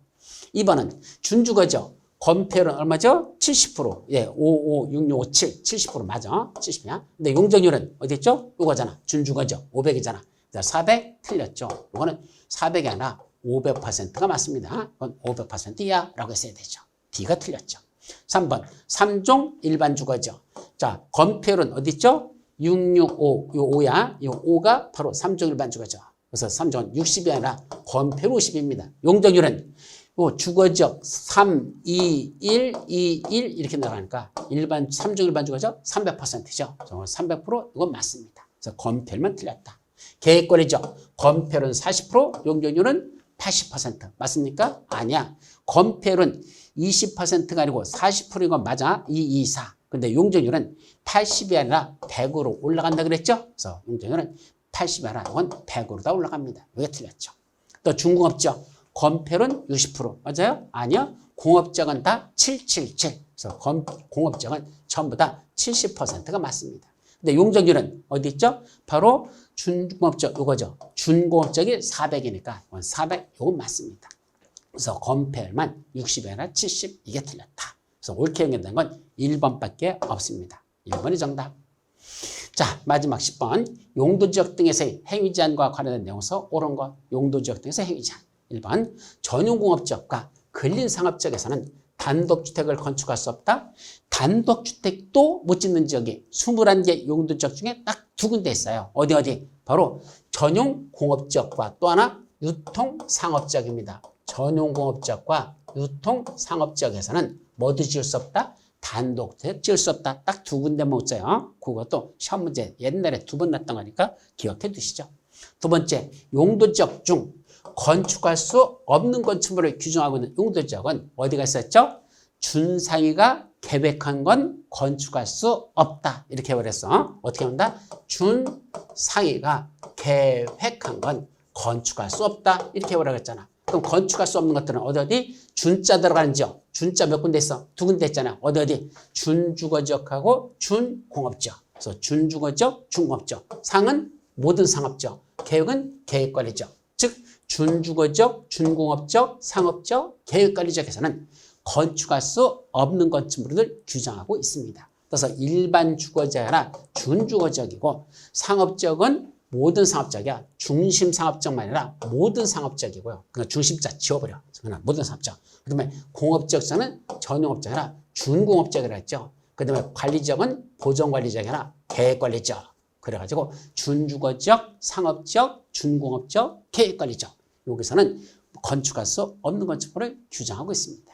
2번은 준주거죠. 건폐율은 얼마죠? 70%. 예, 5, 5, 6, 6, 5, 7. 70% 맞아. 70이야. 근데 용적률은 어디 있죠? 이거잖아. 준주거죠. 500이잖아. 400 틀렸죠. 이거는 400이 아니라 500%가 맞습니다. 그건 500% 이하라고 했어야 되죠. D가 틀렸죠. 3번 3종 일반 주거죠. 자, 건폐율은 어디 있죠? 665, 요 5야. 이 5가 바로 3종 일반 주거죠. 그래서 3종은 60이 아니라 건폐율 50입니다. 용적률은 요 주거지역 3, 2, 1, 2, 1 이렇게 나가니까 일반 3종 일반 주거죠. 300%죠. 300% 이건 맞습니다. 그래서 건폐율만 틀렸다. 계획권이죠. 건폐율은 40%, 용적률은 80% 맞습니까? 아니야. 건폐율은 20%가 아니고 40%인 건 맞아. 2, 2, 4. 근데 용적률은 80이 아니라 100으로 올라간다 그랬죠? 그래서 용적률은 80이 아니라 이건 100으로 다 올라갑니다. 이게 틀렸죠. 또 중공업지역 건폐율은 60% 맞아요? 아니요. 공업지역은 다 777. 그래서 공업지역은 전부 다 70%가 맞습니다. 근데 용적률은 어디 있죠? 바로 준공업지역 이거죠. 준공업지역이 400이니까 이건 400 이건 맞습니다. 그래서 건폐율만 60이 아니라 70 이게 틀렸다. 그래서 옳게 연결된 건 1번밖에 없습니다. 1번이 정답. 자, 마지막 10번. 용도지역 등에서의 행위제한과 관련된 내용서 옳은 것. 용도지역 등에서 행위제한. 1번. 전용공업지역과 근린상업지역에서는 단독주택을 건축할 수 없다. 단독주택도 못 짓는 지역이 21개 용도지역 중에 딱 2군데 있어요. 어디? 바로 전용공업지역과 또 하나 유통상업지역입니다. 전용공업지역과 유통상업지역에서는 뭐도 지을 수 없다? 단독주택 지을 수 없다. 딱 2군데만 못 써요. 그것도 시험 문제 옛날에 2번 났던 거니까 기억해 두시죠. 두 번째, 용도지역 중 건축할 수 없는 건축물을 규정하고 있는 용도지역은 어디가 있었죠? 준상위가 계획한 건 건축할 수 없다. 이렇게 해버렸어. 어떻게 한다? 준상위가 계획한 건 건축할 수 없다. 이렇게 해버리라고 했잖아. 그럼 건축할 수 없는 것들은 어디? 준자 들어가는 지역. 준자 몇 군데 있어? 2군데 있잖아. 어디? 준주거지역하고 준공업지역. 그래서 준주거지역, 준공업지역. 상은 모든 상업지역. 계획은 계획관리지역. 즉 준주거지역, 준공업지역, 상업지역, 계획관리지역에서는 건축할 수 없는 건축물을 규정하고 있습니다. 그래서 일반 주거지역이나 준주거지역이고 상업지역은 모든 상업지역이야. 중심 상업지역만 아니라 모든 상업지역이고요. 그러니까 중심자 지워버려. 모든 상업지역. 그 다음에 공업지역에서는 전용업지역이나 준공업지역이라 했죠. 그 다음에 관리지역은 보존관리지역이나 계획관리지역. 그래가지고 준주거지역, 상업지역, 준공업지역, 계획관리지역. 여기서는 건축할 수 없는 건축물을 규정하고 있습니다.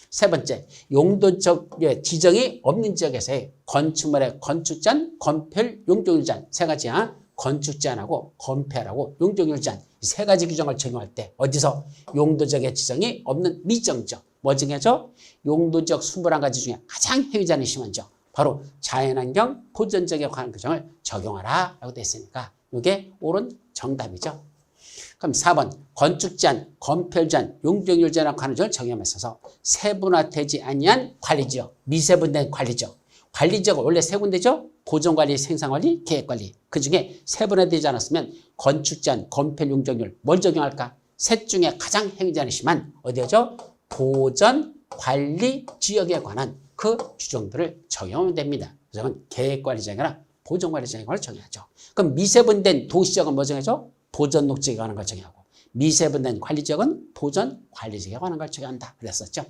세 번째, 용도지역의 지정이 없는 지역에서의 건축물의 건축제한, 건폐율, 용적률 제한 세 가지야. 건축제한하고 건폐율하고 용적률 제한 이 세 가지 규정을 적용할 때 어디서 용도지역의 지정이 없는 미정지역 뭐 정해져? 용도지역 21가지 중에 가장 해위 제한이 심한 지역 바로 자연환경 보전지역에 관한 규정을 적용하라 라고 되어 있으니까 이게 옳은 정답이죠. 그럼 4번 건축제한, 건폐율 제한, 용적률 제한에 관한 규정을 적용함에 있어서 세분화되지 아니한 관리지역, 미세분된 관리지역 관리지역은 원래 세 군데죠. 보존관리, 생산관리, 계획관리. 그중에 세분화되지 않았으면 건축제한, 건폐율, 용적률 뭘 적용할까? 셋 중에 가장 해위 제한이 심한 어디죠? 보전관리 지역에 관한 그 규정들을 적용하면 됩니다. 그래서 계획관리지역이나 보존관리지역에 관한 걸 적용하죠. 그럼 미세분된 도시지역은 뭐 정해져? 보전녹지역에 관한 걸 적용하고 미세분된 관리지역은 보전관리지역에 관한 걸 적용한다. 그랬었죠.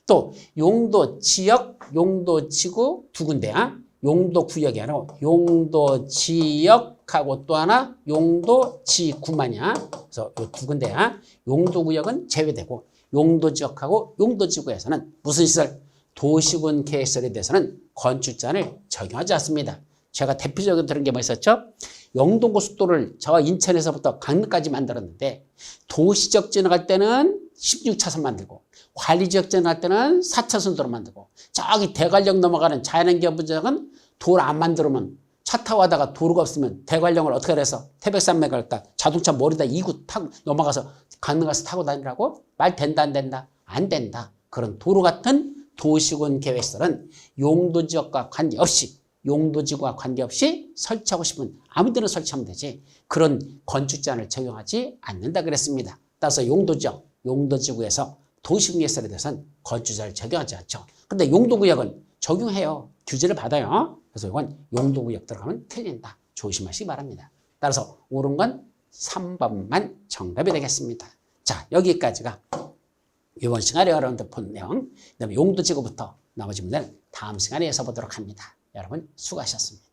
또 용도지역, 용도지구 2군데야. 용도구역이 아니라 용도지역하고 또 하나 용도지구만이야. 그래서 이 2군데야. 용도구역은 제외되고 용도지역하고 용도지구에서는 무슨 시설? 도시군 계획설에 대해서는 건축제한을 적용하지 않습니다. 제가 대표적으로 들은 게 뭐 있었죠? 영동고속도로를 저 인천에서부터 강릉까지 만들었는데 도시적 지나갈 때는 16차선 만들고 관리지역 지나갈 때는 4차선 도로 만들고 저기 대관령 넘어가는 자연환경 부지역은 도로 안 만들면 차 타고 가다가 도로가 없으면 대관령을 어떻게 해서 태백산맥 갈까 자동차 머리다 2구 타고 넘어가서 강릉 가서 타고 다니라고? 말 된다 안 된다? 안 된다. 그런 도로 같은 도시군 계획설은 용도지역과 관계없이 용도지구와 관계없이 설치하고 싶으면 아무 데나 설치하면 되지 그런 건축제한을 적용하지 않는다 그랬습니다. 따라서 용도지역, 용도지구에서 도시군 계획설에 대해서는 건축제한을 적용하지 않죠. 근데 용도구역은 적용해요. 규제를 받아요. 그래서 이건 용도구역 들어가면 틀린다. 조심하시기 바랍니다. 따라서 옳은 건 3번만 정답이 되겠습니다. 자, 여기까지가 이번 시간에 여러분들 본 내용, 그다음에 용도지구부터 나머지 문제는 다음 시간에 해서 보도록 합니다. 여러분 수고하셨습니다.